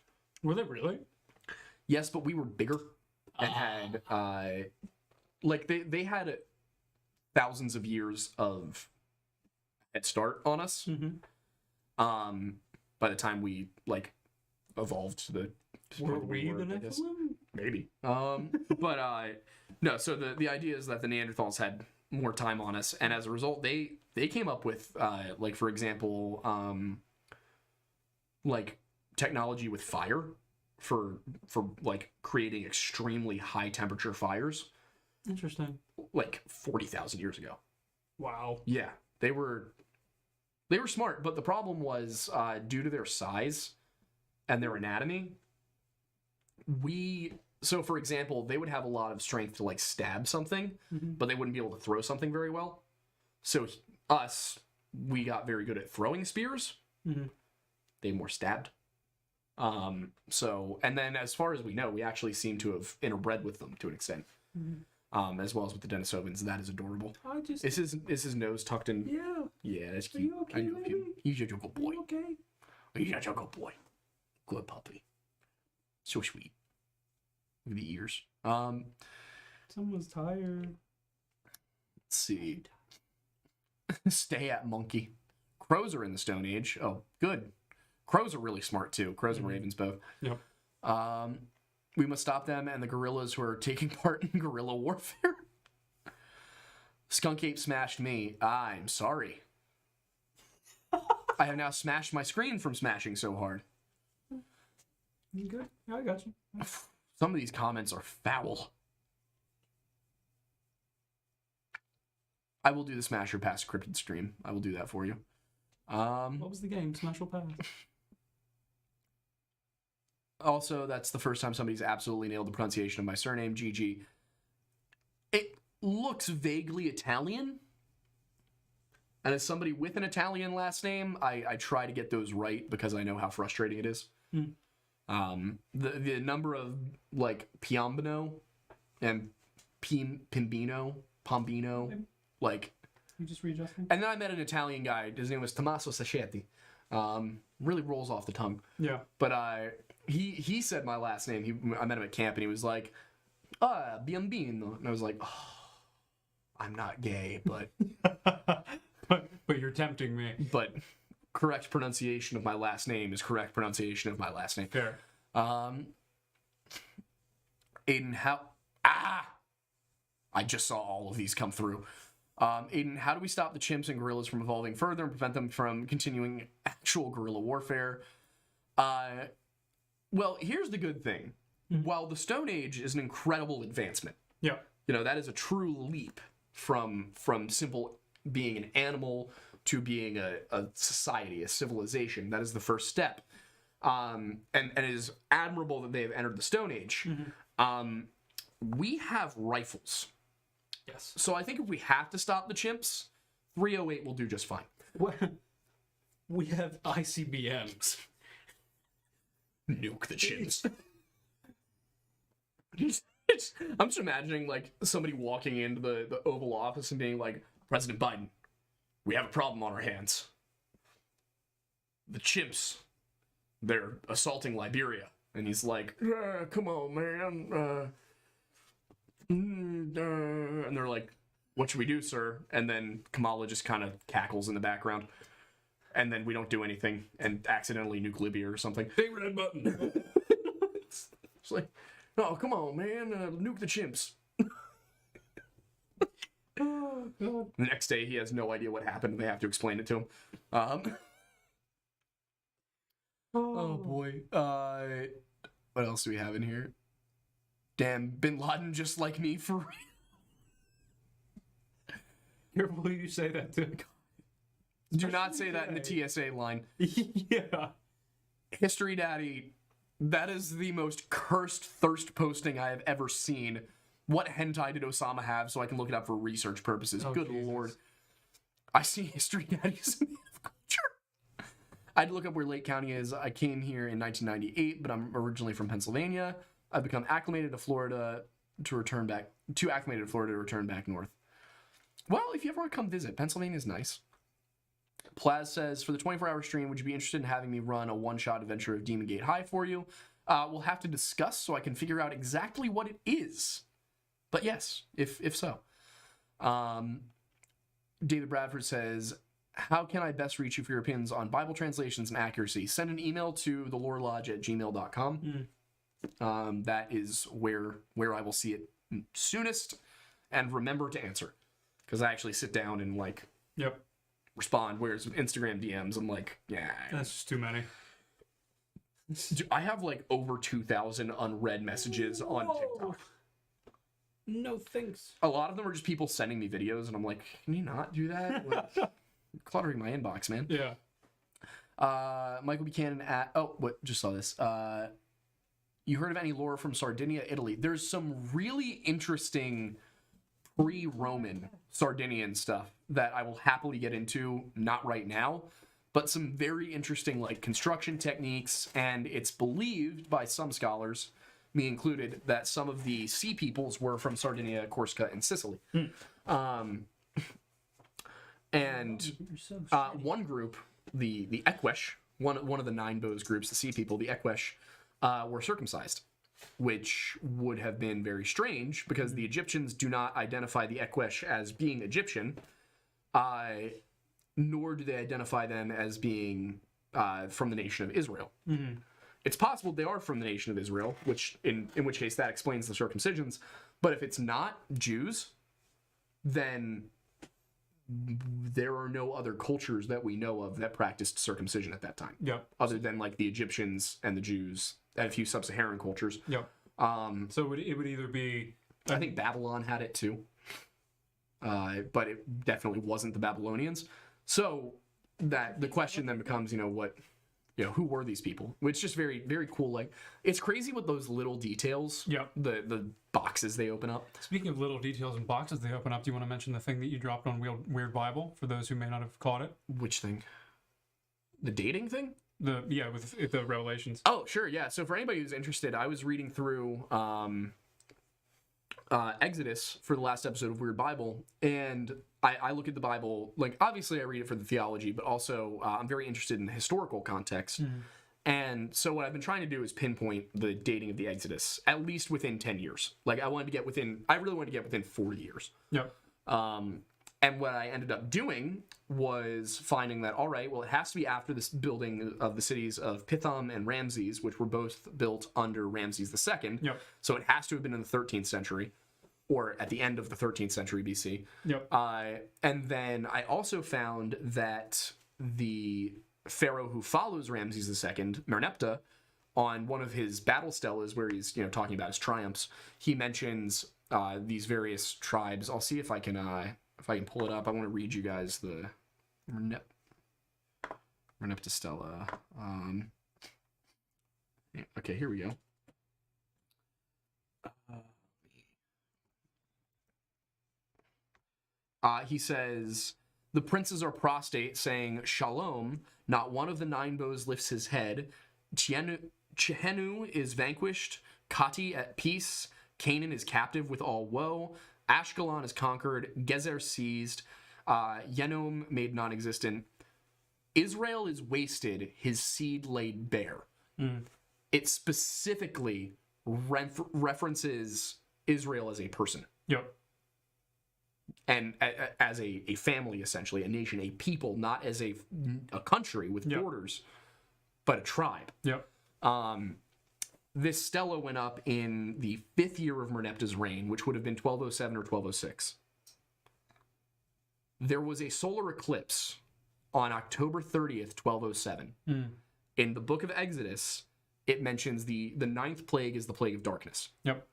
Were they really? Yes, but we were bigger and had they had thousands of years of head start on us. Mm-hmm. By the time we evolved to the Were we the I guess. Nephilim? Maybe. But no. So the idea is that the Neanderthals had more time on us, and as a result, they came up with for example, technology with fire for creating extremely high temperature fires, Interesting. 40,000 years ago. Wow. Yeah, they were smart, but the problem was due to their size and their anatomy. So for example, they would have a lot of strength to stab something, Mm-hmm. but they wouldn't be able to throw something very well. So we got very good at throwing spears. Mm-hmm. They more stabbed. And then as far as we know, we actually seem to have interbred with them to an extent. Mm-hmm. As well as with the Denisovans. That is adorable. I just. Is his nose tucked in? Yeah. Yeah, that's Are cute. you okay, I know baby? him. He's a good boy. You okay? He's a good boy. Good puppy. So sweet. Look at the ears. Someone's tired. Let's see. Stay at monkey. Crows are in the Stone Age. Oh, good. Crows are really smart too. Crows and ravens both. Yep. We must stop them and the gorillas who are taking part in guerrilla warfare. Skunk Ape smashed me. I'm sorry. I have now smashed my screen from smashing so hard. You good? Yeah, I got you. Some of these comments are foul. I will do the Smasher Pass cryptid stream. I will do that for you. What was the game? Smash or Pass? Also, that's the first time somebody's absolutely nailed the pronunciation of my surname, GG. It looks vaguely Italian. And as somebody with an Italian last name, I try to get those right because I know how frustrating it is. The number of Piombino and Pombino, You just readjusting? and then I met an Italian guy. His name was Tommaso Sacchetti. Really rolls off the tongue. Yeah. But he said my last name. I met him at camp, and he was like, Biombino. And I was like, oh, I'm not gay, but but you're tempting me. but correct pronunciation of my last name is correct pronunciation of my last name. Fair. Aidan, I just saw all of these come through. Aidan, how do we stop the chimps and gorillas from evolving further and prevent them from continuing actual guerrilla warfare? Well, here's the good thing. While the Stone Age is an incredible advancement, Yeah. that is a true leap from simple being an animal to being a society, a civilization. That is the first step. And it is admirable that they have entered the Stone Age. We have rifles. Yes. So I think if we have to stop the chimps, 308 will do just fine. We have ICBMs. Nuke the chimps. I'm just imagining like somebody walking into the Oval Office and being like, President Biden, we have a problem on our hands. The chimps, they're assaulting Liberia. And he's like, come on, man. And they're like, what should we do, sir? And then Kamala just kind of cackles in the background. And then we don't do anything and accidentally nuke Libya or something. Big red button. It's like, oh, come on, man. Nuke the chimps. Oh, God. The next day, he has no idea what happened, and they have to explain it to him. Oh, boy. What else do we have in here? Damn, Bin Laden just like me for real. Careful who you say that to. Do not say that in the TSA line. Yeah. History Daddy, that is the most cursed thirst posting I have ever seen. What hentai did Osama have so I can look it up for research purposes? Oh, Good Jesus. lord. I see History Daddies in the culture. I had to look up where Lake County is. I came here in 1998, but I'm originally from Pennsylvania. I've become acclimated to Florida to return back north. Well, if you ever want to come visit, Pennsylvania is nice. Plaz says, for the 24-hour stream, would you be interested in having me run a one-shot adventure of Demon Gate High for you? We'll have to discuss so I can figure out exactly what it is. But yes, if so. David Bradford says, how can I best reach you for your opinions on Bible translations and accuracy? Send an email to thelorelodge@gmail.com. That is where I will see it soonest, and remember to answer. Because I actually sit down and, like, Yep. respond, whereas with Instagram DMs, I'm like, yeah. That's just too many. Dude, I have, like, over 2,000 unread messages on TikTok. No thanks. A lot of them are just people sending me videos, and I'm like, can you not do that? Like, cluttering my inbox, man. Yeah. Michael Buchanan just saw this. You heard of any lore from Sardinia, Italy? There's some really interesting pre-Roman Sardinian stuff that I will happily get into, not right now, but some very interesting like construction techniques, and it's believed by some scholars, me included, that some of the sea peoples were from Sardinia, Corsica, and Sicily. One group, the Eqwesh, one of the Nine Bows groups, the sea people, the Eqwesh, were circumcised, which would have been very strange because the Egyptians do not identify the Eqwesh as being Egyptian, nor do they identify them as being from the nation of Israel. Mm-hmm. It's possible they are from the nation of Israel, which in which case that explains the circumcisions. But if it's not Jews, then there are no other cultures that we know of that practiced circumcision at that time. Yep. Other than like the Egyptians and the Jews and a few sub-Saharan cultures. Yep. So it would either be... I think Babylon had it too. But it definitely wasn't the Babylonians. So that the question then becomes, who were these people? Which is just very, very cool. Like, it's crazy what those little details, Yep. the boxes they open up. Speaking of little details and boxes they open up, do you want to mention the thing that you dropped on Weird Bible for those who may not have caught it? Which thing? The dating thing? With the Revelations. Oh, sure, yeah. So for anybody who's interested, I was reading through Exodus for the last episode of Weird Bible, and I look at the Bible, like, obviously I read it for the theology, but also I'm very interested in the historical context. Mm-hmm. And so what I've been trying to do is pinpoint the dating of the Exodus, at least within 10 years. Like, I really wanted to get within 40 years. Yep. And what I ended up doing was finding that, all right, well, it has to be after this building of the cities of Pithom and Ramses, which were both built under Ramses II. Yep. So it has to have been in the 13th century, or at the end of the 13th century BC. Yep. And then I also found that the pharaoh who follows Ramses II, Merneptah, on one of his battle stelas where he's talking about his triumphs, he mentions these various tribes. I'll see if I can pull it up. I want to read you guys the Merneptah stela. Okay, here we go. He says, the princes are prostrate, saying, Shalom. Not one of the nine bows lifts his head. Chihenu is vanquished. Kati at peace. Canaan is captive with all woe. Ashkelon is conquered. Gezer seized. Yenom made non-existent. Israel is wasted. His seed laid bare. It specifically references Israel as a person. Yep. And as a family, essentially, a nation, a people, not as a country with borders, but a tribe. Yep. This stela went up in the 5th year of Merneptah's reign, which would have been 1207 or 1206. There was a solar eclipse on October 30th, 1207. In the book of Exodus, it mentions the 9th plague is the plague of darkness. Yep.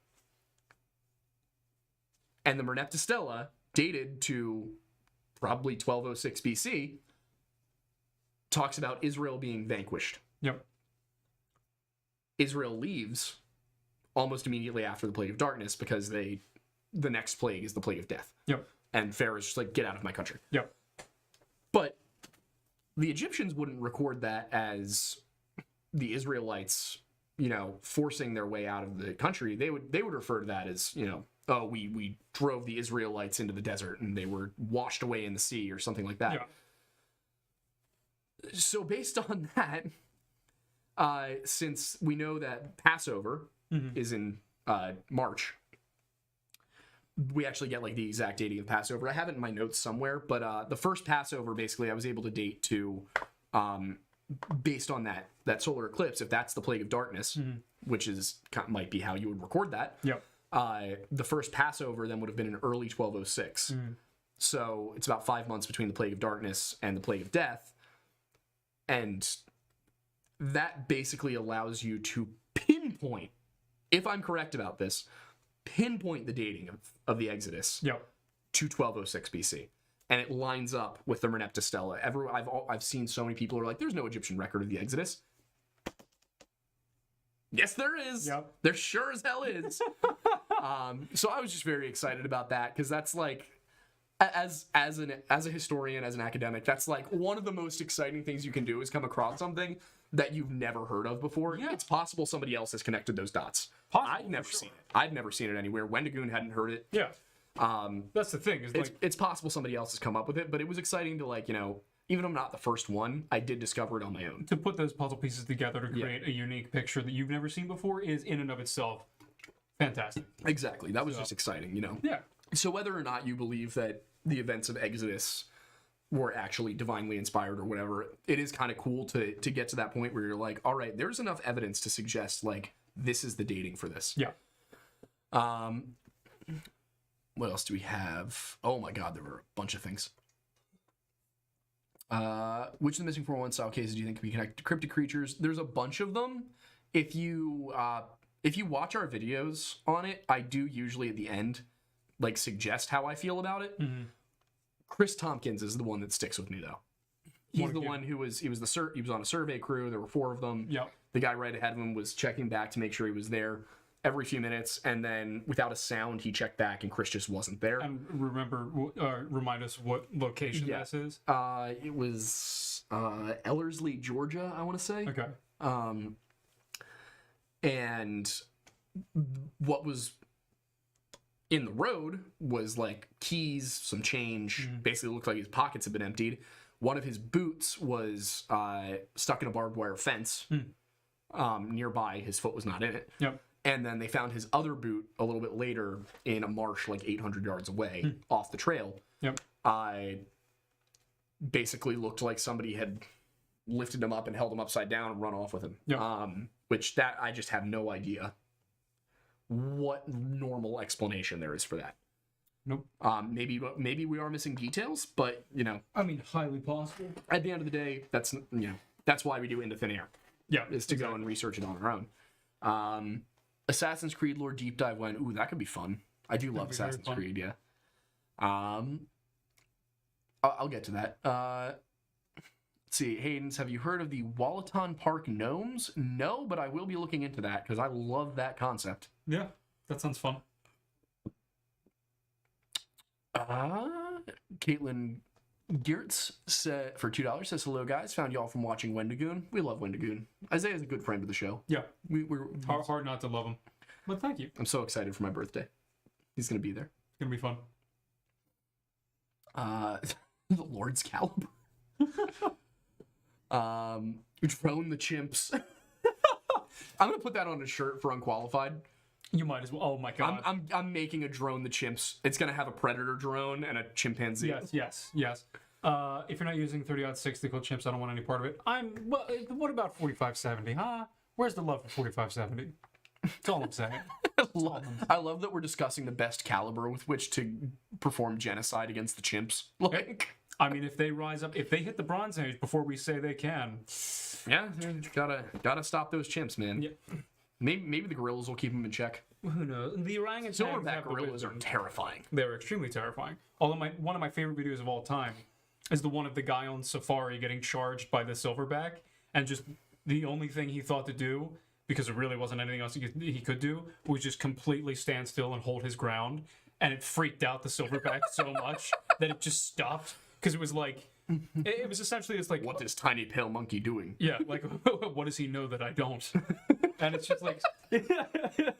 And the Merneptah stela, dated to probably 1206 BC, talks about Israel being vanquished. Yep. Israel leaves almost immediately after the plague of darkness because the next plague is the plague of death. Yep. And Pharaoh's just like, get out of my country. Yep. But the Egyptians wouldn't record that as the Israelites, forcing their way out of the country. They would refer to that as, oh, we drove the Israelites into the desert and they were washed away in the sea or something like that. Yeah. So based on that, since we know that Passover is in March, we actually get like the exact dating of Passover. I have it in my notes somewhere, but the first Passover, basically, I was able to date to, based on that solar eclipse, if that's the plague of darkness, which might be how you would record that. Yep. The first Passover then would have been in early 1206. So it's about 5 months between the plague of darkness and the plague of death. And that basically allows you to pinpoint, if I'm correct about this, pinpoint the dating of the Exodus Yep. to 1206 BC. And it lines up with the Merneptah stela. I've seen so many people who are like, there's no Egyptian record of the Exodus. Yes, there is. Yep. There sure as hell is. So I was just very excited about that because that's like, as a historian, as an academic, that's like one of the most exciting things you can do is come across something that you've never heard of before. Yeah. It's possible somebody else has connected those dots. I've never seen it. I've never seen it anywhere. Wendigoon hadn't heard it. Yeah. That's the thing. Is It's possible somebody else has come up with it, but it was exciting to even though I'm not the first one, I did discover it on my own. to put those puzzle pieces together to create a unique picture that you've never seen before is in and of itself fantastic. Exactly. That was just exciting, Yeah. So whether or not you believe that the events of Exodus were actually divinely inspired or whatever, it is kind of cool to get to that point where you're like, all right, there's enough evidence to suggest this is the dating for this. Yeah. What else do we have? Oh my god, there were a bunch of things. Which of the missing 401 style cases do you think can be connected to cryptid creatures? There's a bunch of them. If you watch our videos on it, I do usually at the end suggest how I feel about it. Chris Tompkins is the one that sticks with me though. He's the one who he was on a survey crew. There were 4 of them. Yep. The guy right ahead of him was checking back to make sure he was there every few minutes, and then without a sound, he checked back, and Chris just wasn't there. And remind us what location this is. It was Ellerslie, Georgia, I want to say. Okay. And what was in the road was keys, some change. Basically, looked like his pockets had been emptied. One of his boots was stuck in a barbed wire fence nearby. His foot was not in it. Yep. And then they found his other boot a little bit later in a marsh 800 yards away off the trail. Yep. Basically looked like somebody had lifted him up and held him upside down and run off with him. Yep. Which I just have no idea what normal explanation there is for that. Nope. Maybe we are missing details, but I mean, highly possible. at the end of the day, that's why we do Into Thin Air. Yeah. Is to go and research it on our own. Assassin's Creed lore deep dive went. Ooh, that could be fun. I do love be very Assassin's fun. Creed. Yeah. I'll get to that. Let's see, Hayden's. Have you heard of the Wallaton Park gnomes? No, but I will be looking into that because I love that concept. Yeah. That sounds fun. Caitlin Geertz said for $2 says hello guys. Found y'all from watching Wendigoon. We love Wendigoon. Isaiah's a good friend of the show. Yeah. We're Hard not to love them. But thank you. I'm so excited for my birthday. He's gonna be there. It's gonna be fun. The Lord's Caliber. Drone the chimps. I'm gonna put that on a shirt for Unqualified. You might as well. Oh my god. I'm making a drone the chimps. It's gonna have a predator drone and a chimpanzee. Yes. If you're not using 30-60 cool chimps, I don't want any part of it. Well, what about 4570? Huh? Where's the love for 4570? That's all I'm saying. I love that we're discussing the best caliber with which to perform genocide against the chimps. Like, I mean, if they rise up, if they hit the Bronze Age before we say they can, yeah, gotta stop those chimps, man. Yeah. Maybe the gorillas will keep them in check. who knows? The orangutans Silverback have the gorillas are wisdom. terrifying. They're extremely terrifying. Although one of my favorite videos of all time is the one of the guy on safari getting charged by the silverback, and just the only thing he thought to do, because there really wasn't anything else he could do, was just completely stand still and hold his ground. And it freaked out the silverback so much that it just stopped, because it was like, it was essentially just like, What is tiny pale monkey doing? yeah, like, what does he know that I don't? And it's just like,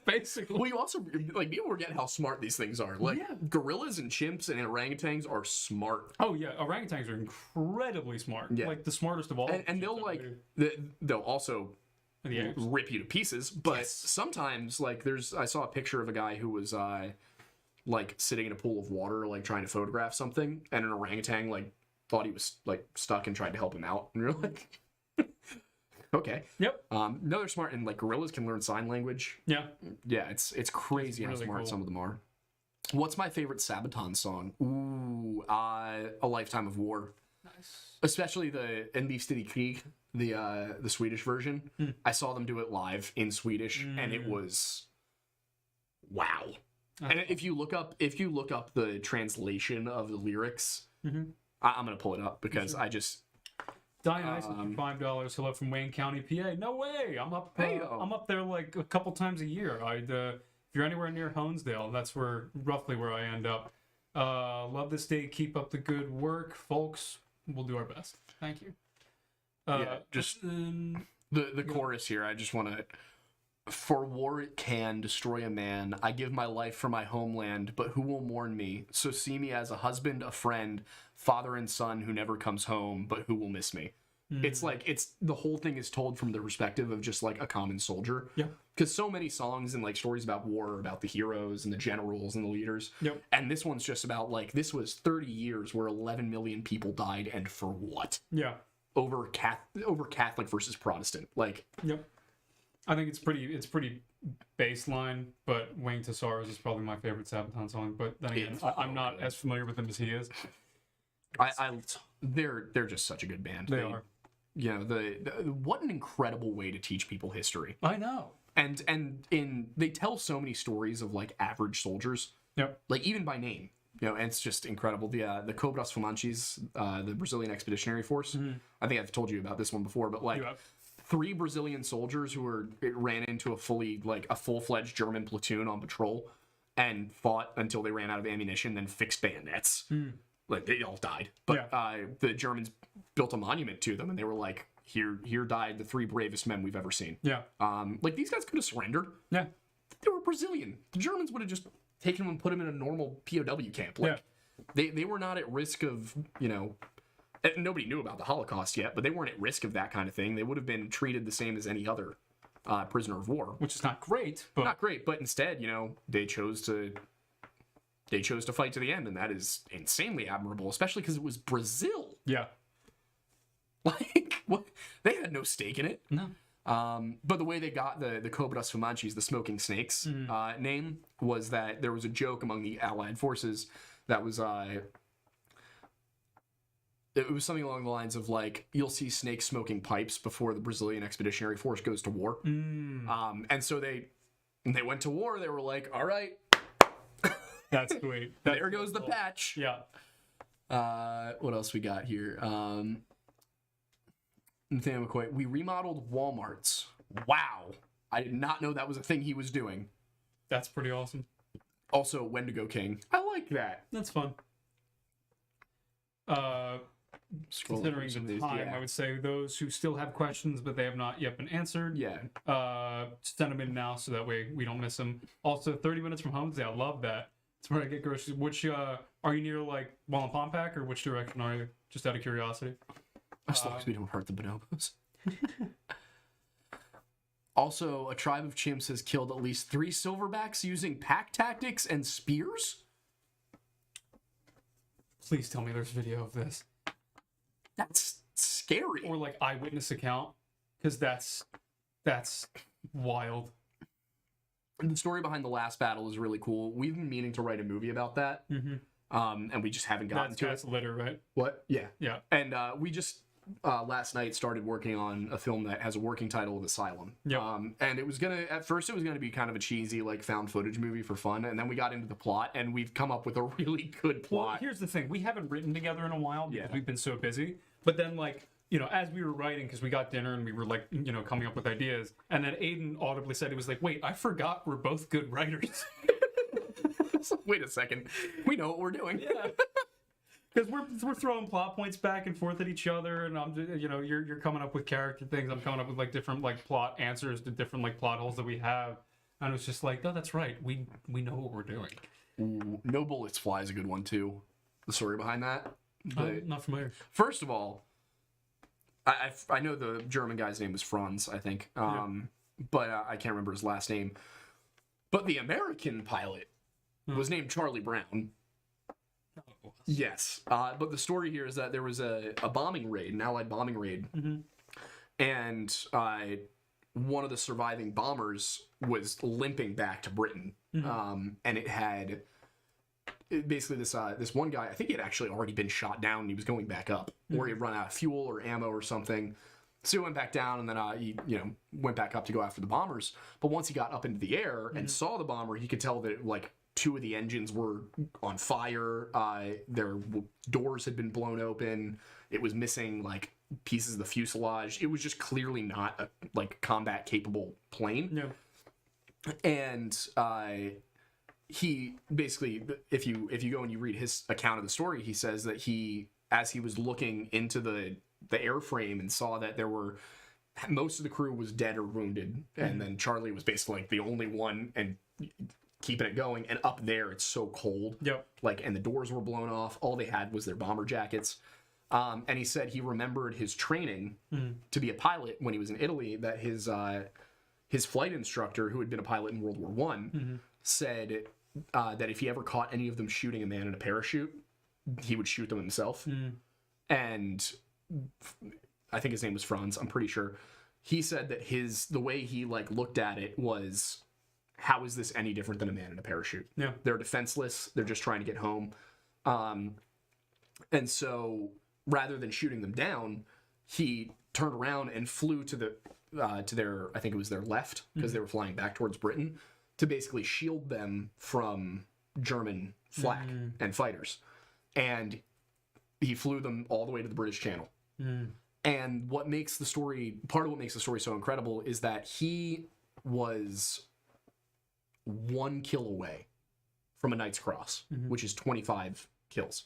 basically. Well, you also, like, people forget how smart these things are. Like, Yeah. gorillas and chimps and orangutans are smart. Oh yeah, orangutans are incredibly smart. Yeah. Like the smartest of all. And they'll, like, they'll also the apes. rip you to pieces. But Yes. sometimes, like, I saw a picture of a guy who was, like, sitting in a pool of water, like, trying to photograph something, and an orangutan, like, thought he was, like, stuck and tried to help him out. And you're like, okay. Yep. No, they're smart. And, like, gorillas can learn sign language. Yeah. Yeah, it's crazy how really smart cool. some of them are. What's my favorite Sabaton song? Ooh, A Lifetime of War. Nice. Especially the En Liefste die Krieg, the Swedish version. I saw them do it live in Swedish, and it was wow. And if you look up the translation of the lyrics, I'm gonna pull it up because I just Dionysus for $5. Hello from Wayne County, PA. No way. I'm up. I'm up there like a couple times a year. If you're anywhere near Honesdale, that's roughly where I end up. Love this day. Keep up the good work, folks. We'll do our best. Thank you. just the chorus here. I just want to. For war it can destroy a man. I give my life for my homeland, but who will mourn me? So see me as a husband, a friend, father and son who never comes home, but who will miss me. It's like, the whole thing is told from the perspective of just like a common soldier. Yeah. Because so many songs and like stories about war are about the heroes and the generals and the leaders. Yep. And this one's just about like, this was 30 years where 11 million people died, and for what? Yeah. Over Catholic versus Protestant. Like, Yep. I think it's pretty baseline, but Wayne to Sorrows is probably my favorite Sabaton song. But then again, I'm not as familiar with them as he is. They're just such a good band. They are. You know, what an incredible way to teach people history. I know. And they tell so many stories of like average soldiers. Yep. Like even by name. You know, and it's just incredible. The Cobras Fumanches, the Brazilian Expeditionary Force. I think I've told you about this one before, but like 3 Brazilian soldiers who ran into a full-fledged German platoon on patrol and fought until they ran out of ammunition, then fixed bayonets. Like they all died, but the Germans built a monument to them, and they were like, "Here died the 3 bravest men we've ever seen." Yeah. Like these guys could have surrendered. Yeah. They were Brazilian. The Germans would have just taken them and put them in a normal POW camp. Like they were not at risk of, you know. Nobody knew about the Holocaust yet, but they weren't at risk of that kind of thing. They would have been treated the same as any other prisoner of war. Which is not great, but Not great, but instead, you know, they chose to fight to the end, and that is insanely admirable, especially because it was Brazil. yeah. Like, what? They had no stake in it. No. But the way they got the Cobras Fumanches, the Smoking Snakes name, was that there was a joke among the Allied forces that was it was something along the lines of like, you'll see snakes smoking pipes before the Brazilian Expeditionary Force goes to war. And so they went to war. They were like, all right, That's sweet. there goes the patch. Yeah. What else we got here? Nathaniel McCoy, we remodeled Walmarts. Wow. I did not know that was a thing he was doing. That's pretty awesome. Also, Wendigo King. I like that. That's fun. considering the time, I would say those who still have questions but they have not yet been answered, send them in now so that way we don't miss them. Also, 30 minutes from home today. I love that. It's where I get groceries. Which are you near, like Wallenpaupack, or which direction are you? Just out of curiosity. As long as we don't hurt the bonobos. Also, a tribe of chimps has killed at least 3 silverbacks using pack tactics and spears. Please tell me there's video of this. That's scary. Or like eyewitness account, because that's wild. And the story behind the last battle is really cool. We've been meaning to write a movie about that, and we just haven't gotten to it. That's litter, right? What? Yeah. Yeah. And we just last night started working on a film that has a working title of Asylum. Yep. And it was at first it was gonna be kind of a cheesy like found footage movie for fun, and then we got into the plot, and we've come up with a really good plot. Well, here's the thing: we haven't written together in a while because we've been so busy. But then, like, as we were writing, because we got dinner and we were like, coming up with ideas, and then Aidan audibly said, he was like, "Wait, I forgot we're both good writers." Wait a second, we know what we're doing. Yeah. Because we're throwing plot points back and forth at each other, and I'm you're coming up with character things. I'm coming up with like different like plot answers to different like plot holes that we have, and it was just like, oh, that's right. We know what we're doing. Ooh, No Bullets Fly is a good one too. The story behind that. Not familiar. First of all, I know the German guy's name was Franz, I think, but I can't remember his last name. But the American pilot was named Charlie Brown. Yes, but the story here is that there was a bombing raid, an Allied bombing raid, and one of the surviving bombers was limping back to Britain, and it had basically this one guy. I think he had actually already been shot down, and he was going back up, or he had run out of fuel or ammo or something. So he went back down, and then he went back up to go after the bombers. But once he got up into the air and saw the bomber, he could tell that like 2 of the engines were on fire. Their doors had been blown open. It was missing like pieces of the fuselage. It was just clearly not a like combat capable plane. No. And he basically, if you go and you read his account of the story, he says that as he was looking into the airframe and saw that most of the crew was dead or wounded, and then Charlie was basically like the only one and keeping it going, and up there it's so cold. Yep. Like, and the doors were blown off. All they had was their bomber jackets. And he said he remembered his training to be a pilot when he was in Italy, that his flight instructor, who had been a pilot in World War I, said that if he ever caught any of them shooting a man in a parachute, he would shoot them himself. And I think his name was Franz, I'm pretty sure. He said that the way he like looked at it was, how is this any different than a man in a parachute? Yeah. They're defenseless. They're just trying to get home. And so rather than shooting them down, he turned around and flew to their, I think it was their left, because they were flying back towards Britain, to basically shield them from German flak and fighters. And he flew them all the way to the British Channel. And part of what makes the story so incredible is that he was 1 kill away from a Knight's Cross, which is 25 kills.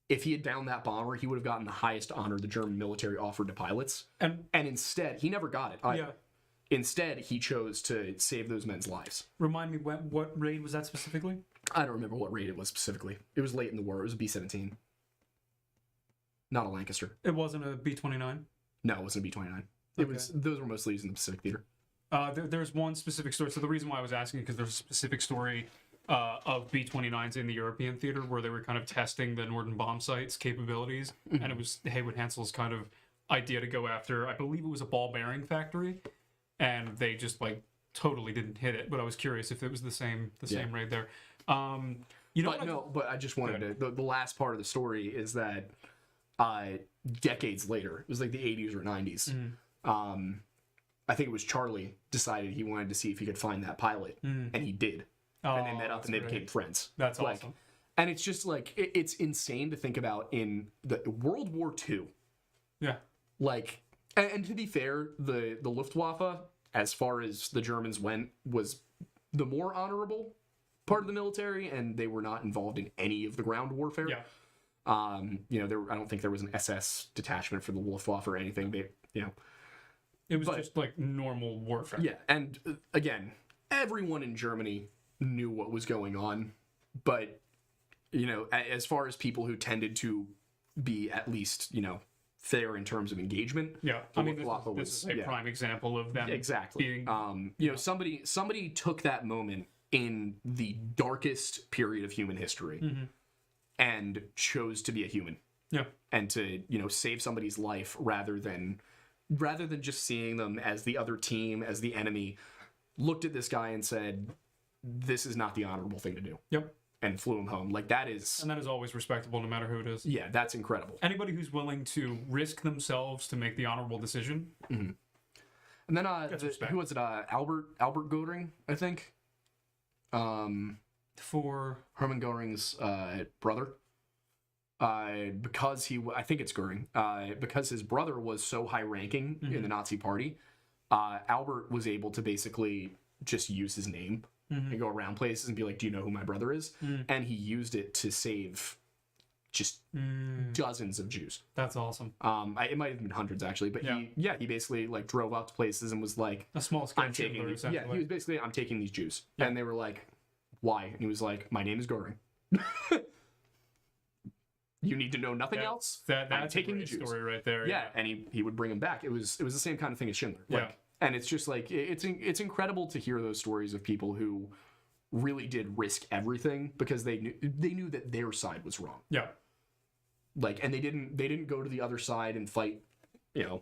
If he had downed that bomber, he would have gotten the highest honor the German military offered to pilots. And instead, he never got it either. Yeah. Instead, he chose to save those men's lives. Remind me, what raid was that specifically? I don't remember what raid it was specifically. It was late in the war. It was a B-17. Not a Lancaster. It wasn't a B-29? No, it wasn't a B-29. Those were mostly used in the Pacific Theater. There's one specific story. So the reason why I was asking, because there's a specific story of B-29s in the European theater where they were kind of testing the Norden bomb sights capabilities, and it was Haywood Hansel's kind of idea to go after, I believe it was a ball bearing factory, and they just like totally didn't hit it. But I was curious if it was the same raid there. But I just wanted to. The last part of the story is that decades later, it was like the 80s or 90s. I think it was Charlie decided he wanted to see if he could find that pilot, and he did. And they met up and they became friends. That's awesome. And it's just like, it's insane to think about in the World War II. Yeah. Like, and to be fair, the Luftwaffe, as far as the Germans went, was the more honorable part of the military, and they were not involved in any of the ground warfare. Yeah. You know, I don't think there was an SS detachment for the Luftwaffe or anything. They, you know, It was just like normal warfare. yeah. And again, everyone in Germany knew what was going on, but you know, as far as people who tended to be at least, you know, fair in terms of engagement. Yeah, I mean, Luftwaffe this is a prime example of them exactly. being. You know, somebody took that moment in the darkest period of human history and chose to be a human. Yeah. And to, you know, save somebody's life rather than just seeing them as the other team, as the enemy, looked at this guy and said, this is not the honorable thing to do. Yep. And flew him home. Like, that is... And that is always respectable, no matter who it is. Yeah, that's incredible. Anybody who's willing to risk themselves to make the honorable decision. And then, who was it? Albert Göring, I think? For Hermann Göring's brother. Because I think it's Göring, because his brother was so high-ranking in the Nazi party, Albert was able to basically just use his name and go around places and be like, do you know who my brother is? And he used it to save just dozens of Jews. That's awesome. It might have been hundreds, actually, but he basically like drove out to places and was like, a small scale I'm taking Schindler, these. Yeah, he was basically, I'm taking these Jews. And they were like, why? And he was like, my name is Göring. You need to know nothing else. That's taking a great the Jews. story right there. Yeah, and he would bring him back. It was the same kind of thing as Schindler. Like, and it's just like it's incredible to hear those stories of people who really did risk everything because they knew that their side was wrong. Yeah. Like, and they didn't go to the other side and fight, you know,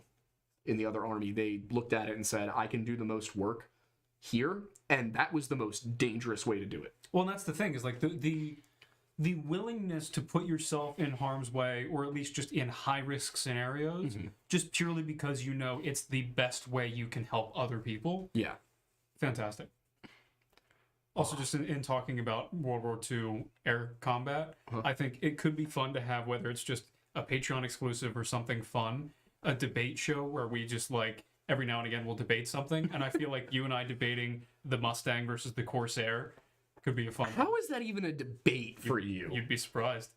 in the other army. They looked at it and said, I can do the most work here, and that was the most dangerous way to do it. Well, and that's the thing is like the willingness to put yourself in harm's way, or at least just in high risk scenarios, just purely because you know it's the best way you can help other people. Yeah. Fantastic. Also, just in talking about World War II air combat, I think it could be fun to have, whether it's just a Patreon exclusive or something fun, a debate show where we just like every now and again we'll debate something. And I feel like you and I debating the Mustang versus the Corsair could be a fun one. How is that even a debate for you? You'd be surprised.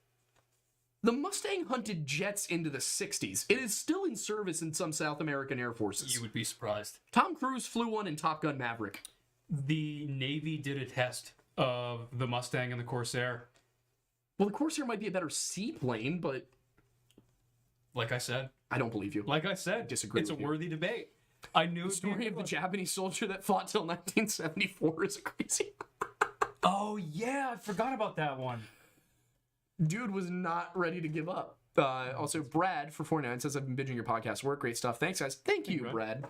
The Mustang hunted jets into the 60s. It is still in service in some South American air forces. You would be surprised. Tom Cruise flew one in Top Gun Maverick. The Navy did a test of the Mustang and the Corsair. Well, the Corsair might be a better seaplane, but Like I said. I don't believe you. Like I said. Disagree It's a with you. worthy debate. I knew The story of the Japanese soldier that fought till 1974 is crazy. Oh, yeah. I forgot about that one. Dude was not ready to give up. Also, Brad for 49 says, I've been binging your podcast work. Great stuff. Thanks, guys. Thank you, Brad.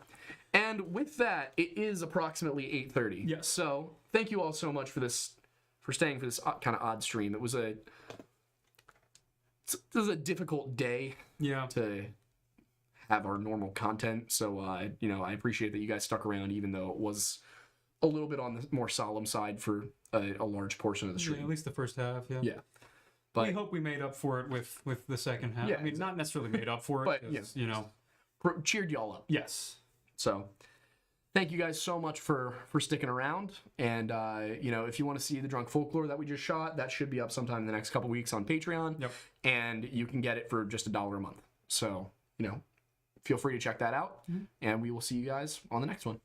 And with that, it is approximately 8:30. Yes. So thank you all so much for staying for this kind of odd stream. It was a difficult day to have our normal content. So, you know, I appreciate that you guys stuck around, even though it was a little bit on the more solemn side for a large portion of the stream. At least the first half, Yeah. But we hope we made up for it with the second half. Yeah, I mean, not necessarily made up for it, But, 'cause, you know. cheered y'all up. Yes. So thank you guys so much for sticking around. And, you know, if you want to see the Drunk Folklore that we just shot, that should be up sometime in the next couple weeks on Patreon. Yep. And you can get it for just $1 a month. So, you know, feel free to check that out. And we will see you guys on the next one.